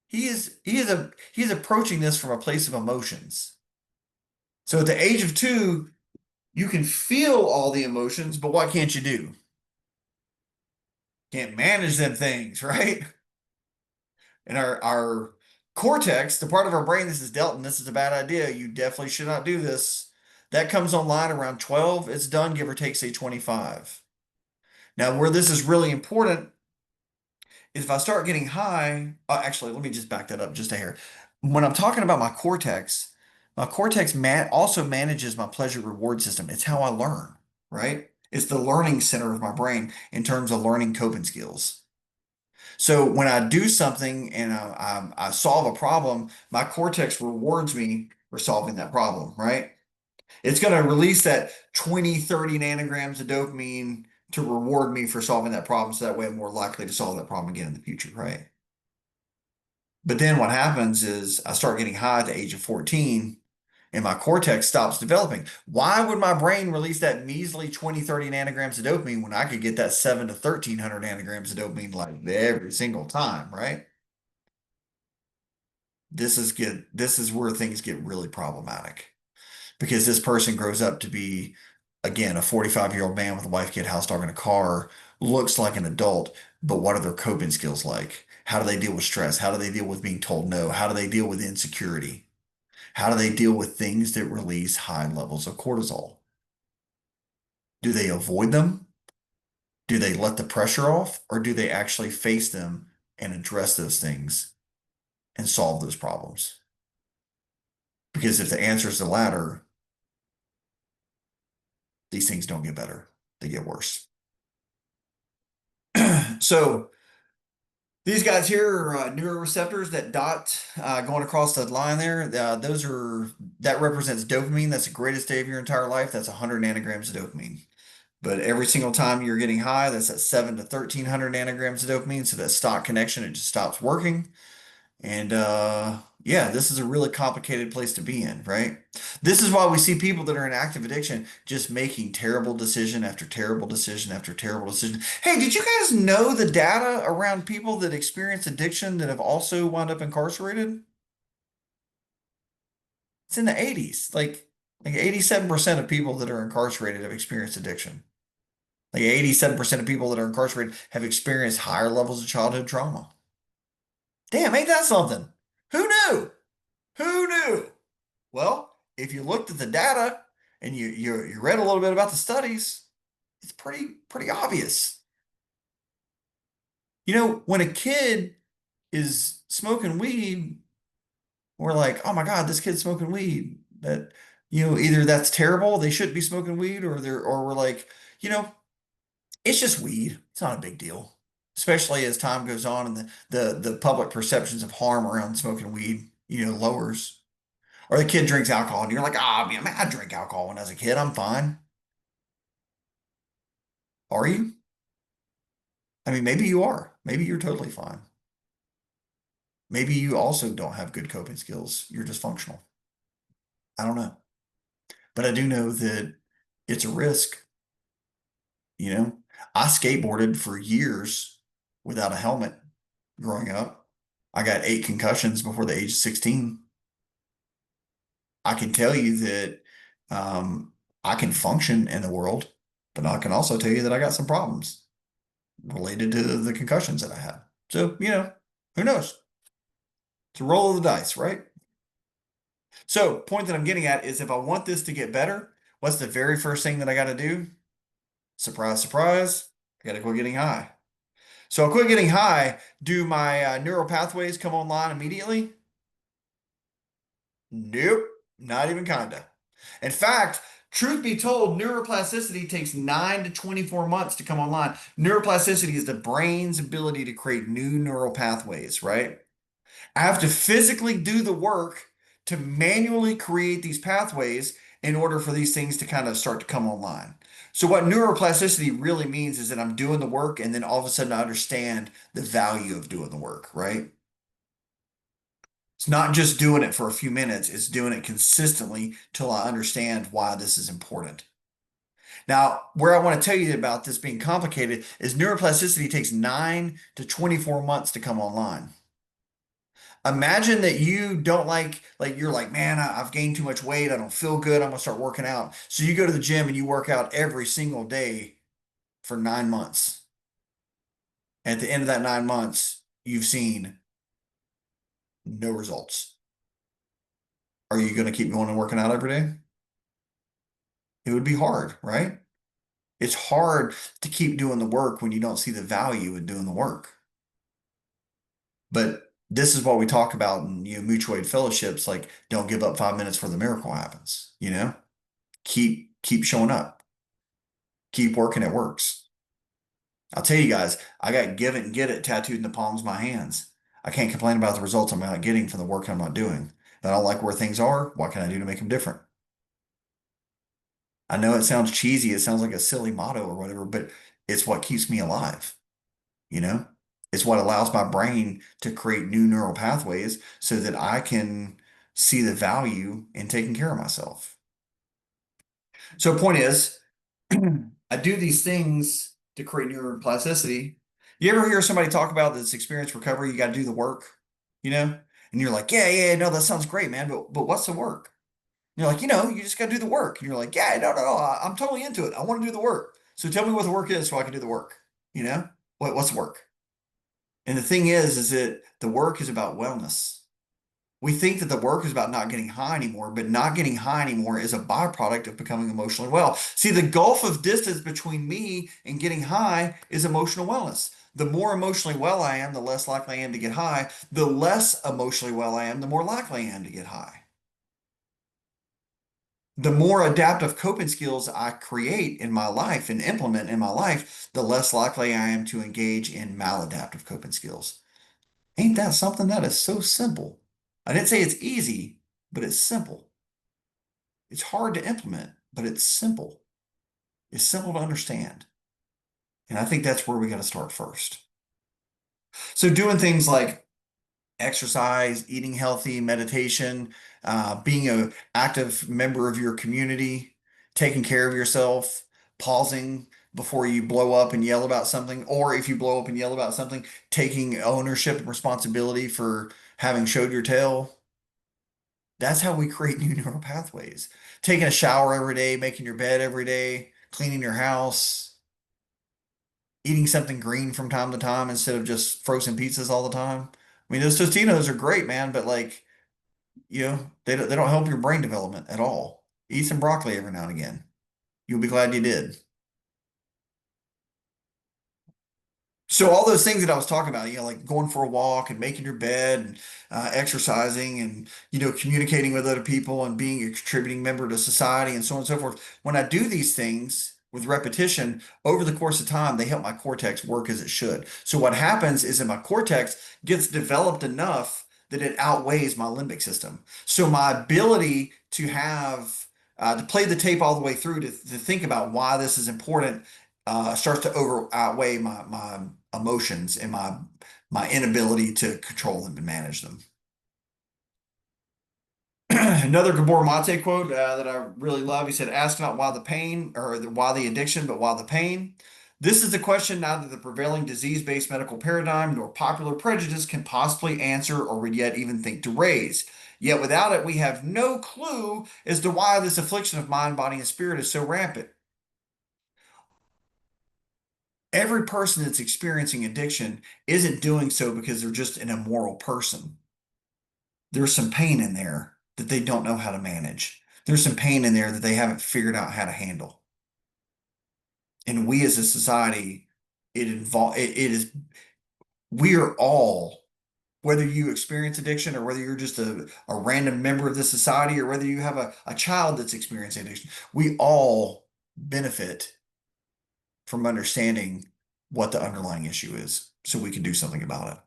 He is approaching this from a place of emotions. So at the age of 2, you can feel all the emotions, but what can't you do? Can't manage them things, right? And our cortex, the part of our brain, this is Delton, this is a bad idea. You definitely should not do this. That comes online around 12. It's done, give or take, say 25. Now, where this is really important is if I start getting high, actually, let me just back that up just a hair. When I'm talking about my cortex also manages my pleasure reward system. It's how I learn, right? It's the learning center of my brain in terms of learning coping skills. So when I do something and I solve a problem, my cortex rewards me for solving that problem, right? It's going to release that 20, 30 nanograms of dopamine to reward me for solving that problem. So that way I'm more likely to solve that problem again in the future, right? But then what happens is I start getting high at the age of 14 and my cortex stops developing. Why would my brain release that measly 20, 30 nanograms of dopamine when I could get that 7 to 1300 nanograms of dopamine like every single time, right? This is where things get really problematic because this person grows up to be, again, a 45-year-old man with a wife, kid, house, dog, and a car, looks like an adult, but what are their coping skills like? How do they deal with stress? How do they deal with being told no? How do they deal with insecurity? How do they deal with things that release high levels of cortisol? Do they avoid them? Do they let the pressure off? Or do they actually face them and address those things? and solve those problems. Because if the answer is the latter, these things don't get better, they get worse. So these guys here are neuroreceptors that dot going across the line there. That represents dopamine. That's the greatest day of your entire life. That's 100 nanograms of dopamine. But every single time you're getting high, that's at 7 to 1300 nanograms of dopamine. So that stock connection, it just stops working. And yeah, this is a really complicated place to be in, right? This is why we see people that are in active addiction just making terrible decision after terrible decision after terrible decision. Hey, did you guys know the data around people that experience addiction that have also wound up incarcerated? It's in the 80s. Like 87% of people that are incarcerated have experienced addiction. Like 87% of people that are incarcerated have experienced higher levels of childhood trauma. Damn, ain't that something? Who knew? Who knew? Well, if you looked at the data and you read a little bit about the studies, it's pretty obvious. You know, when a kid is smoking weed, we're like, oh my God, this kid's smoking weed. That, either that's terrible, they shouldn't be smoking weed, or we're like, you know, it's just weed. It's not a big deal. Especially as time goes on and the public perceptions of harm around smoking weed, lowers. Or the kid drinks alcohol and you're like, ah, man, I drank alcohol when I was a kid. I'm fine. Are you? I mean, maybe you are. Maybe you're totally fine. Maybe you also don't have good coping skills. You're dysfunctional. I don't know. But I do know that it's a risk, you know? I skateboarded for years without a helmet growing up. I got 8 concussions before the age of 16. I can tell you that um, I can function in the world, but I can also tell you that I got some problems related to the concussions that I had. So, who knows? It's a roll of the dice, right? So, point that I'm getting at is if I want this to get better, what's the very first thing that I got to do? Surprise, surprise. I got to quit getting high. So, I quit getting high. Do my neural pathways come online immediately? Nope, not even kinda. In fact, truth be told, neuroplasticity takes 9 to 24 months to come online. Neuroplasticity is the brain's ability to create new neural pathways, right? I have to physically do the work to manually create these pathways in order for these things to kind of start to come online. So, what neuroplasticity really means is that I'm doing the work and then all of a sudden I understand the value of doing the work, right? It's not just doing it for a few minutes, it's doing it consistently till I understand why this is important. Now, where I want to tell you about this being complicated is neuroplasticity takes 9 to 24 months to come online. Imagine that you don't like you're like, man, I've gained too much weight. I don't feel good. I'm gonna start working out. So you go to the gym and you work out every single day for 9 months. At the end of that 9 months, you've seen no results. Are you gonna keep going and working out every day? It would be hard, right? It's hard to keep doing the work when you don't see the value in doing the work. But this is what we talk about in mutual aid fellowships, like don't give up 5 minutes before the miracle happens. Keep showing up. Keep working, it works. I'll tell you guys, I got give it and get it tattooed in the palms of my hands. I can't complain about the results I'm not getting from the work I'm not doing. If I don't like where things are, what can I do to make them different? I know it sounds cheesy, it sounds like a silly motto or whatever, but it's what keeps me alive. You know, it's what allows my brain to create new neural pathways so that I can see the value in taking care of myself. So, point is, I do these things to create neuroplasticity. You ever hear somebody talk about this experience recovery? You got to do the work, you know, and you're like, yeah, yeah, no, that sounds great, man. But what's the work? And you're like, you just got to do the work. And you're like, yeah, no, no, no, I'm totally into it. I want to do the work. So tell me what the work is so I can do the work. What's the work? And the thing is that the work is about wellness. We think that the work is about not getting high anymore, but not getting high anymore is a byproduct of becoming emotionally well. See, the gulf of distance between me and getting high is emotional wellness. The more emotionally well I am, the less likely I am to get high. The less emotionally well I am, the more likely I am to get high. The more adaptive coping skills I create in my life and implement in my life, the less likely I am to engage in maladaptive coping skills. Ain't that something that is so simple? I didn't say it's easy, but it's simple. It's hard to implement, but it's simple. It's simple to understand. And I think that's where we got to start first. So doing things like exercise, eating healthy, meditation, being an active member of your community, taking care of yourself, pausing before you blow up and yell about something, or if you blow up and yell about something, taking ownership and responsibility for having showed your tail. That's how we create new neural pathways. Taking a shower every day, making your bed every day, cleaning your house, eating something green from time to time instead of just frozen pizzas all the time. I mean, those Tostitos are great, man, but like, they don't help your brain development at all. Eat some broccoli every now and again. You'll be glad you did. So all those things that I was talking about, like going for a walk and making your bed and exercising and, communicating with other people and being a contributing member to society and so on and so forth. When I do these things with repetition over the course of time, they help my cortex work as it should. So what happens is that my cortex gets developed enough that it outweighs my limbic system. So my ability to play the tape all the way through to think about why this is important starts to outweigh my emotions and my inability to control them and manage them. Another Gabor Mate quote that I really love. He said, "Ask not why the pain or why the addiction, but why the pain. This is the question neither the prevailing disease-based medical paradigm nor popular prejudice can possibly answer or yet even think to raise. Yet without it, we have no clue as to why this affliction of mind, body, and spirit is so rampant. Every person that's experiencing addiction isn't doing so because they're just an immoral person. There's some pain in there that they don't know how to manage. There's some pain in there that they haven't figured out how to handle. And we as a society, it is we are all, whether you experience addiction or whether you're just a random member of this society or whether you have a child that's experiencing addiction, we all benefit from understanding what the underlying issue is so we can do something about it.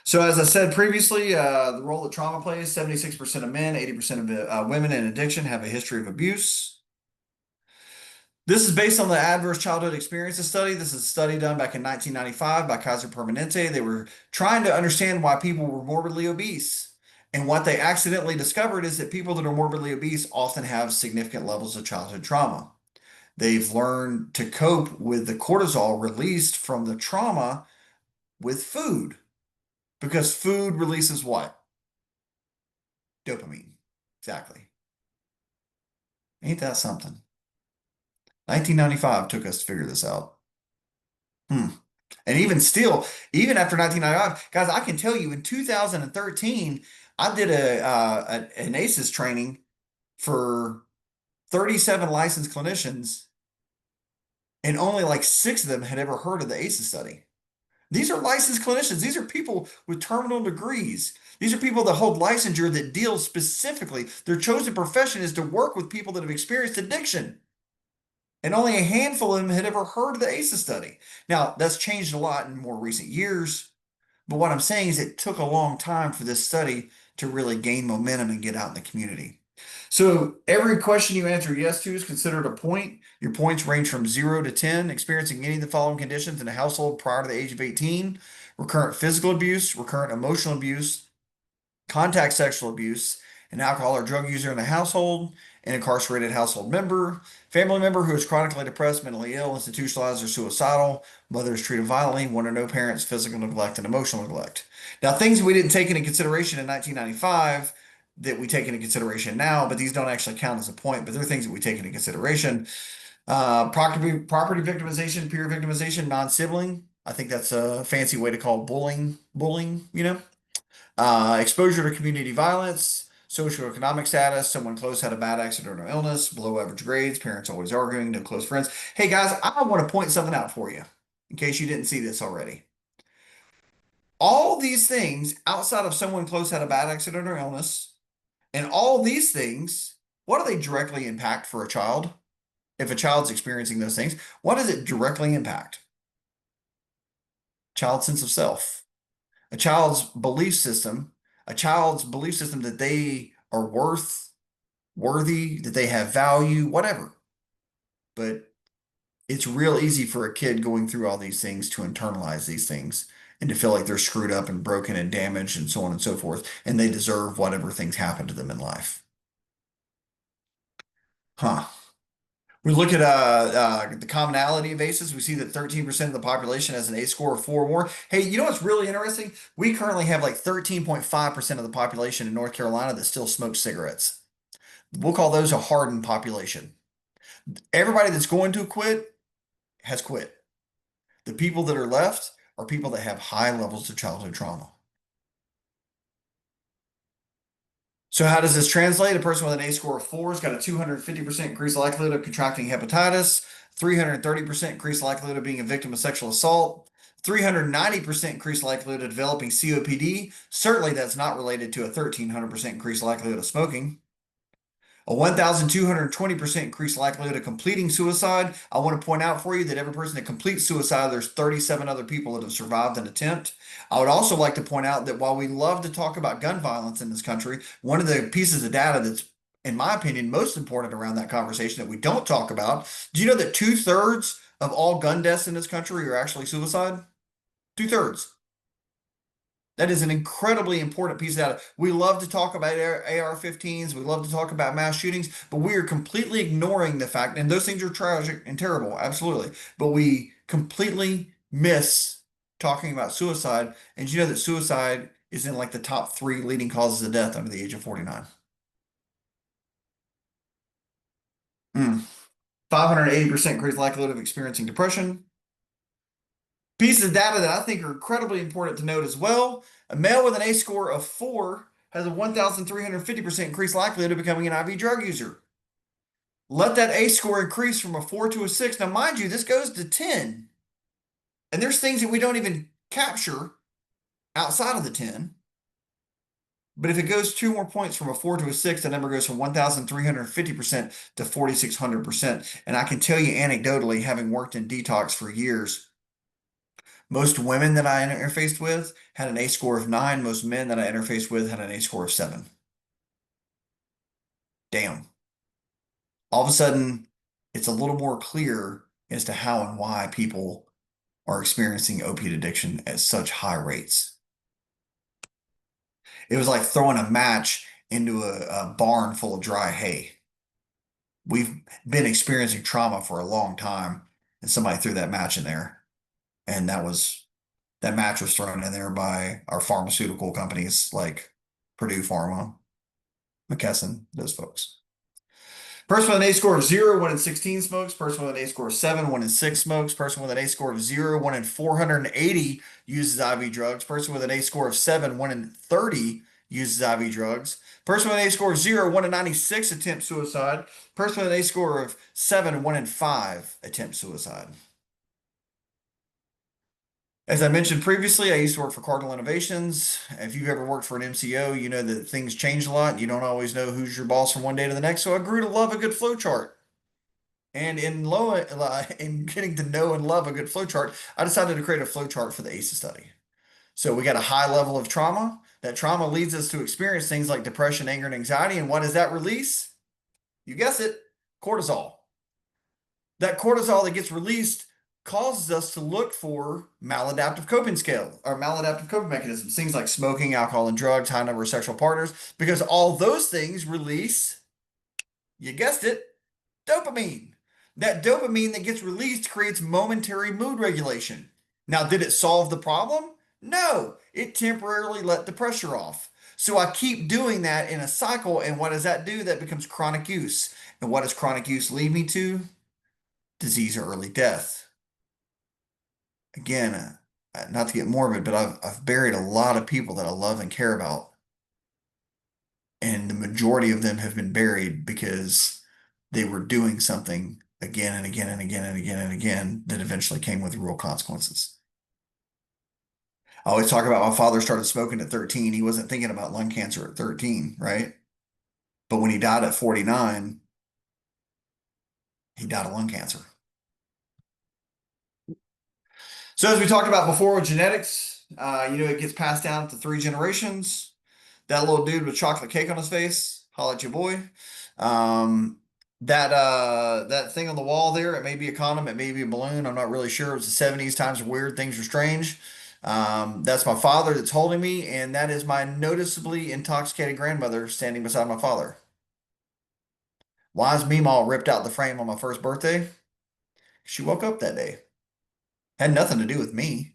So, as I said previously, the role that trauma plays, 76% of men, 80% of women in addiction have a history of abuse. This is based on the Adverse Childhood Experiences Study. This is a study done back in 1995 by Kaiser Permanente. They were trying to understand why people were morbidly obese. And what they accidentally discovered is that people that are morbidly obese often have significant levels of childhood trauma. They've learned to cope with the cortisol released from the trauma with food because food releases what? Dopamine. Exactly. Ain't that something? 1995 took us to figure this out. Hmm. And even still, even after 1995, guys, I can tell you in 2013, I did an ACEs training for 37 licensed clinicians, and only like six of them had ever heard of the ACEs study. These are licensed clinicians. These are people with terminal degrees. These are people that hold licensure that deal specifically. Their chosen profession is to work with people that have experienced addiction. And only a handful of them had ever heard of the ACEs study. Now, that's changed a lot in more recent years. But what I'm saying is it took a long time for this study to really gain momentum and get out in the community. So every question you answer yes to is considered a point. Your points range from 0 to 10, experiencing any of the following conditions in a household prior to the age of 18: recurrent physical abuse, recurrent emotional abuse, contact sexual abuse, an alcohol or drug user in the household, an incarcerated household member, family member who is chronically depressed, mentally ill, institutionalized, or suicidal, mother is treated violently, one or no parents, physical neglect, and emotional neglect. Now, things we didn't take into consideration in 1995 that we take into consideration now, but these don't actually count as a point, but they're things that we take into consideration. Property victimization, peer victimization, non-sibling. I think that's a fancy way to call bullying. Exposure to community violence, socioeconomic status, someone close had a bad accident or illness, below average grades, parents always arguing, no close friends. Hey guys, I want to point something out for you. in case you didn't see this already. All these things outside of someone close had a bad accident or illness, and all these things, what do they directly impact for a child? If a child's experiencing those things, what does it directly impact? Child's sense of self, a child's belief system, a child's belief system that they are worthy, that they have value, whatever. But it's real easy for a kid going through all these things to internalize these things and to feel like they're screwed up and broken and damaged and so on and so forth, and they deserve whatever things happen to them in life. Huh. We look at the commonality of ACEs. We see that 13% of the population has an ACE score of 4 or more. Hey, you know what's really interesting? We currently have like 13.5% of the population in North Carolina that still smokes cigarettes. We'll call those a hardened population. Everybody that's going to quit has quit. The people that are left are people that have high levels of childhood trauma. So how does this translate? A person with an ACE score of 4 has got a 250% increased likelihood of contracting hepatitis, 330% increased likelihood of being a victim of sexual assault, 390% increased likelihood of developing COPD. Certainly that's not related to a 1,300% increased likelihood of smoking. A 1,220% increased likelihood of completing suicide. I want to point out for you that every person that completes suicide, there's 37 other people that have survived an attempt. I would also like to point out that while we love to talk about gun violence in this country, one of the pieces of data that's, in my opinion, most important around that conversation that we don't talk about, do you know that 2/3 of all gun deaths in this country are actually suicide? 2/3. That is an incredibly important piece of data. We love to talk about AR-15s. We love to talk about mass shootings, but we are completely ignoring the fact, and those things are tragic and terrible, absolutely. But we completely miss talking about suicide. And you know that suicide is in like the top 3 leading causes of death under the age of 49. Mm. 580% increased likelihood of experiencing depression. Pieces of data that I think are incredibly important to note as well. A male with an ACE score of 4 has a 1,350% increased likelihood of becoming an IV drug user. Let that ACE score increase from a 4 to a 6. Now, mind you, this goes to 10. And there's things that we don't even capture outside of the 10. But if it goes 2 more points from a 4 to a 6, the number goes from 1,350% to 4,600%. And I can tell you anecdotally, having worked in detox for years, most women that I interfaced with had an ACE score of 9. Most men that I interfaced with had an ACE score of 7. Damn. All of a sudden, it's a little more clear as to how and why people are experiencing opiate addiction at such high rates. It was like throwing a match into a barn full of dry hay. We've been experiencing trauma for a long time, and somebody threw that match in there, and that match was thrown in there by our pharmaceutical companies like Purdue Pharma, McKesson, those folks. Person with an A score of 0, 1 in 16 smokes. Person with an A score of 7, 1 in 6 smokes. Person with an A score of 0, 1 in 480 uses IV drugs. Person with an A score of 7, 1 in 30 uses IV drugs. Person with an A score of 0, 1 in 96 attempts suicide. Person with an A score of 7, 1 in 5 attempts suicide. As I mentioned previously, I used to work for Cardinal Innovations. If you've ever worked for an MCO, you know that things change a lot. You don't always know who's your boss from one day to the next. So I grew to love a good flow chart. And in getting to know and love a good flow chart, I decided to create a flow chart for the ACEs study. So we got a high level of trauma. That trauma leads us to experience things like depression, anger, and anxiety. And what does that release? You guess it, cortisol. That cortisol that gets released causes us to look for maladaptive coping scale or maladaptive coping mechanisms, things like smoking, alcohol, and drugs, high number of sexual partners, because all those things release, you guessed it, dopamine. That dopamine that gets released creates momentary mood regulation. Now, did it solve the problem? No, it temporarily let the pressure off. So I keep doing that in a cycle, and what does that do? That becomes chronic use. And what does chronic use lead me to? Disease or early death. Again, not to get morbid, but I've buried a lot of people that I love and care about, and the majority of them have been buried because they were doing something again and again and again and again and again that eventually came with real consequences. I always talk about my father started smoking at 13. He wasn't thinking about lung cancer at 13, right? But when he died at 49, he died of lung cancer. So as we talked about before with genetics, it gets passed down to three generations. That little dude with chocolate cake on his face, holla at your boy. Um, that thing on the wall there, it may be a condom, it may be a balloon. I'm not really sure. It was the 70s, times were weird, things were strange. That's my father that's holding me, and that is my noticeably intoxicated grandmother standing beside my father. Why is Meemaw ripped out the frame on my first birthday? She woke up that day. Had nothing to do with me.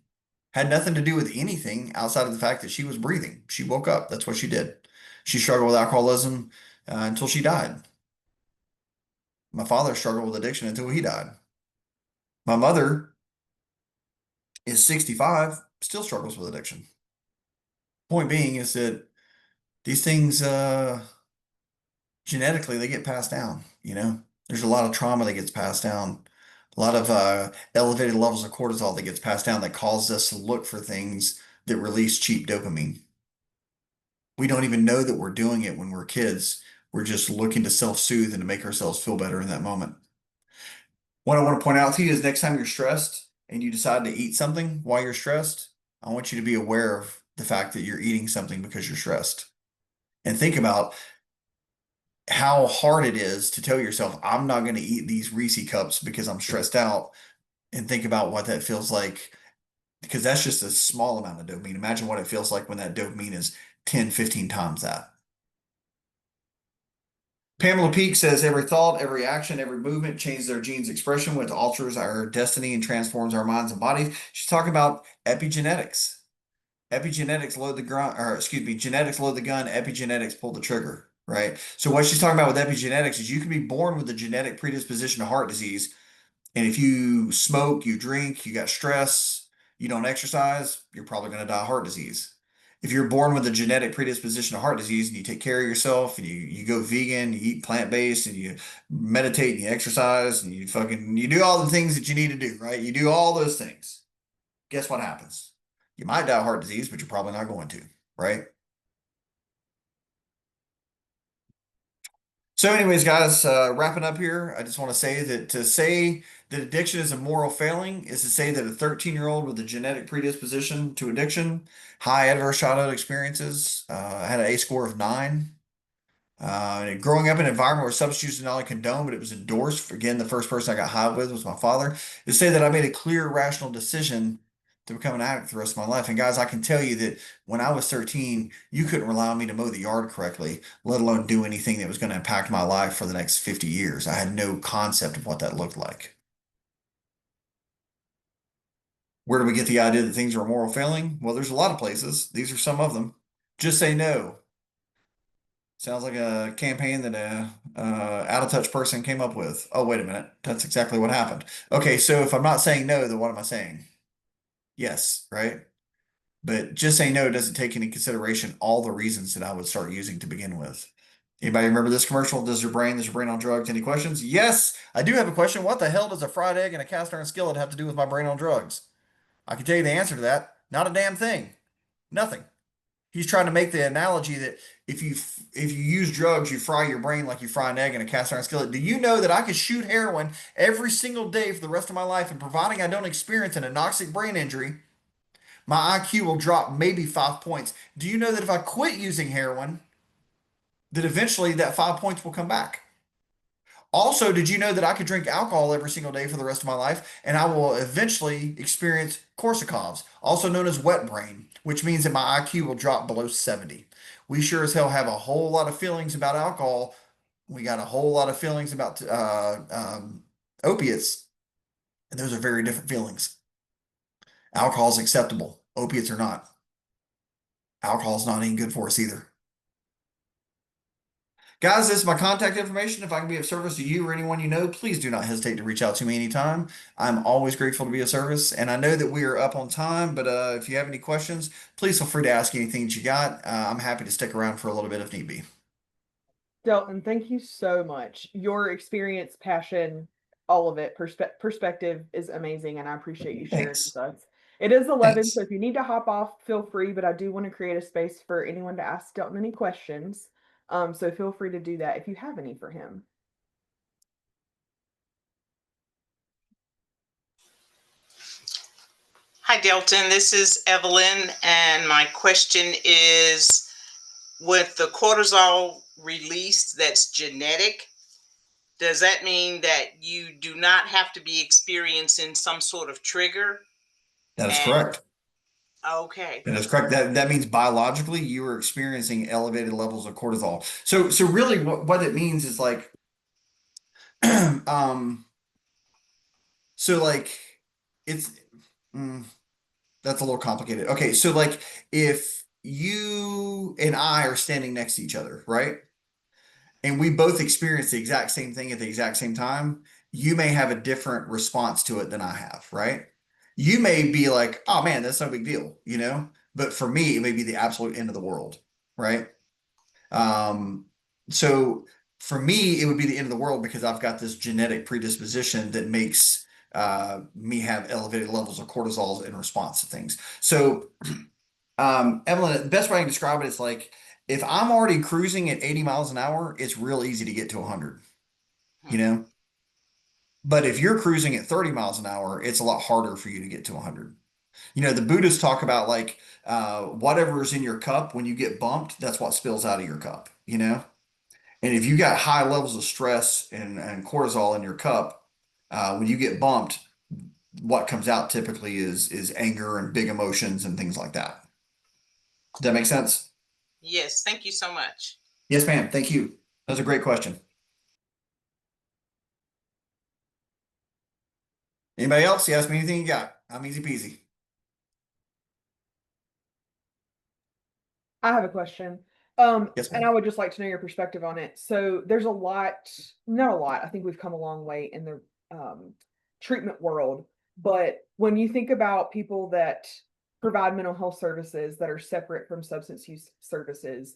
Had nothing to do with anything outside of the fact that she was breathing. She woke up. That's what she did. She struggled with alcoholism until she died. My father struggled with addiction until he died. My mother is 65, still struggles with addiction. Point being is that these things, genetically, they get passed down. There's a lot of trauma that gets passed down, a lot of elevated levels of cortisol that gets passed down that causes us to look for things that release cheap dopamine. We don't even know that we're doing it when we're kids. We're just looking to self-soothe and to make ourselves feel better in that moment. What I want to point out to you is next time you're stressed and you decide to eat something while you're stressed, I want you to be aware of the fact that you're eating something because you're stressed. And think about how hard it is to tell yourself, I'm not going to eat these Reese cups because I'm stressed out. And think about what that feels like, because that's just a small amount of dopamine. Imagine what it feels like when that dopamine is 10, 15 times that. Pamela Peake says every thought, every action, every movement changes our gene's expression, which alters our destiny and transforms our minds and bodies. She's talking about epigenetics. Epigenetics load the gun, or excuse me, genetics load the gun, epigenetics pull the trigger, right? So what she's talking about with epigenetics is you can be born with a genetic predisposition to heart disease, and if you smoke, you drink, you got stress, you don't exercise, you're probably going to die of heart disease. If you're born with a genetic predisposition to heart disease and you take care of yourself and you go vegan, you eat plant-based and you meditate and you exercise and you do all the things that you need to do, right? You do all those things. Guess what happens? You might die of heart disease, but you're probably not going to, right? So, anyways, guys, wrapping up here, I just want to say that to say that addiction is a moral failing is to say that a 13-year-old with a genetic predisposition to addiction, high adverse childhood experiences, had an A score of 9. And growing up in an environment where substance use is not only condoned, but it was endorsed. Again, the first person I got high with was my father. To say that I made a clear, rational decision to become an addict the rest of my life. And guys, I can tell you that when I was 13, you couldn't rely on me to mow the yard correctly, let alone do anything that was going to impact my life for the next 50 years. I had no concept of what that looked like. Where do we get the idea that things are a moral failing? Well, there's a lot of places. These are some of them. Just say no. Sounds like a campaign that a out of touch person came up with. Oh, wait a minute. That's exactly what happened. Okay, so if I'm not saying no, then what am I saying? Yes, right? But just saying no doesn't take into consideration all the reasons that I would start using to begin with. Anybody remember this commercial? Does your brain on drugs? Any questions? Yes, I do have a question. What the hell does a fried egg and a cast iron skillet have to do with my brain on drugs? I can tell you the answer to that. Not a damn thing. Nothing. He's trying to make the analogy that if you use drugs, you fry your brain like you fry an egg in a cast iron skillet. Do you know that I could shoot heroin every single day for the rest of my life, and providing I don't experience an anoxic brain injury, my IQ will drop maybe 5 points. Do you know that if I quit using heroin, that eventually that 5 points will come back? Also, did you know that I could drink alcohol every single day for the rest of my life and I will eventually experience Korsakov's, also known as wet brain, which means that my IQ will drop below 70. We sure as hell have a whole lot of feelings about alcohol. We got a whole lot of feelings about opiates, and those are very different feelings. Alcohol is acceptable, opiates are not. Alcohol is not any good for us either. Guys, this is my contact information. If I can be of service to you or anyone you know, please do not hesitate to reach out to me anytime. I'm always grateful to be of service. And I know that we are up on time, but if you have any questions, please feel free to ask anything that you got. I'm happy to stick around for a little bit if need be. Delton, thank you so much. Your experience, passion, all of it. Perspective is amazing, and I appreciate you sharing with Thanks. us. It is 11, so Thanks. if you need to hop off, feel free, but I do want to create a space for anyone to ask Delton any questions. So feel free to do that if you have any for him. Hi, Delton. This is Evelyn, and my question is with the cortisol release that's genetic, does that mean that you do not have to be experiencing some sort of trigger? That is And correct. okay, That is correct. That means biologically you are experiencing elevated levels of cortisol. So really what it means is like um so like it's mm, that's a little complicated. Okay, so like if you and I are standing next to each other, right? And we both experience the exact same thing at the exact same time, you may have a different response to it than I have, right? You may be like, oh man, that's no big deal, you know? But for me, it may be the absolute end of the world, right? Um, so for me, it would be the end of the world because I've got this genetic predisposition that makes me have elevated levels of cortisol in response to things. So Evelyn, the best way I can describe it is like if I'm already cruising at 80 miles an hour, it's real easy to get to 100, you know? But if you're cruising at 30 miles an hour, it's a lot harder for you to get to 100. You know, the Buddhists talk about like whatever's in your cup, when you get bumped, that's what spills out of your cup, you know? And if you got high levels of stress and cortisol in your cup, when you get bumped, what comes out typically is anger and big emotions and things like that. Does that make sense? yes, thank you so much. Yes, ma'am. Thank you. That was a great question. Anybody else? You ask me anything you got. I'm easy peasy. I have a question. Yes, And I ma'am. would just like to know your perspective on it. So there's a lot, not a lot. I think we've come a long way in the treatment world. But when you think about people that provide mental health services that are separate from substance use services,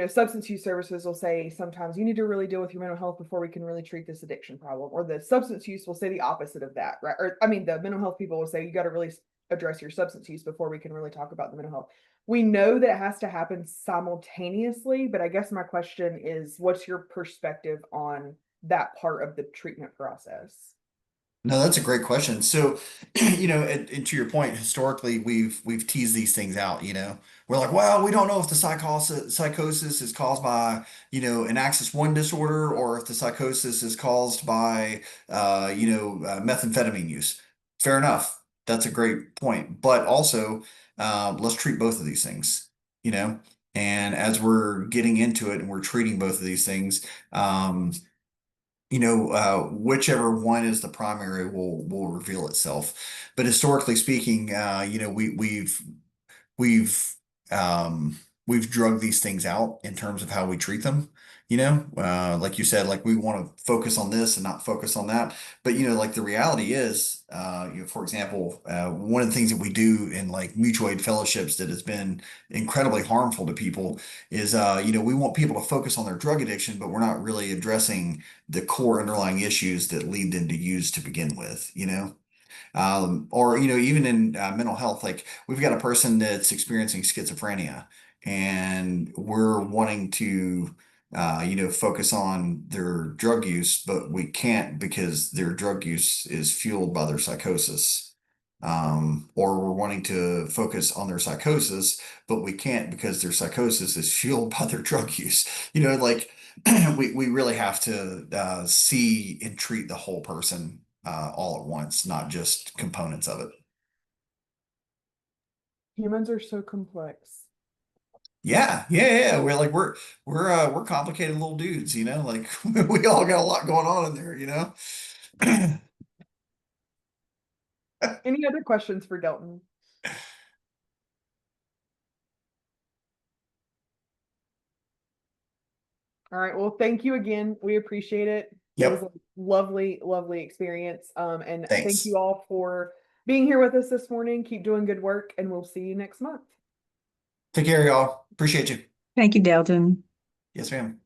substance use services will say sometimes you need to really deal with your mental health before we can really treat this addiction problem. Or the substance use will say the opposite of that, right? Or I mean, the mental health people will say you got to really address your substance use before we can really talk about the mental health. We know that it has to happen simultaneously, but I guess my question is, what's your perspective on that part of the treatment process? No, that's a great question. So, and to your point, historically, we've teased these things out. We're like, well, we don't know if the psychosis is caused by, an Axis one disorder or if the psychosis is caused by, methamphetamine use. Fair enough. That's a great point. But also, let's treat both of these things. You know, and as we're getting into it and we're treating both of these things, whichever one is the primary will reveal itself. But historically speaking, we've we've drugged these things out in terms of how we treat them. Like you said, like we want to focus on this and not focus on that. But like the reality is, for example, one of the things that we do in like mutual aid fellowships that has been incredibly harmful to people is, we want people to focus on their drug addiction, but we're not really addressing the core underlying issues that lead them to use to begin with. Or even in mental health, like we've got a person that's experiencing schizophrenia and we're wanting to focus on their drug use, but we can't because their drug use is fueled by their psychosis. Or we're wanting to focus on their psychosis, but we can't because their psychosis is fueled by their drug use. Like we really have to see and treat the whole person all at once, not just components of it. Humans are so complex. Yeah, yeah, yeah. We're complicated little dudes, like we all got a lot going on in there. Any other questions for Delton? All right. Well, thank you again. We appreciate it. It was a Yep. lovely, lovely experience. And thank Thanks. you all for being here with us this morning. Keep doing good work, and we'll see you next month. Take care, y'all. Appreciate you. Thank you, Delton. Yes, ma'am.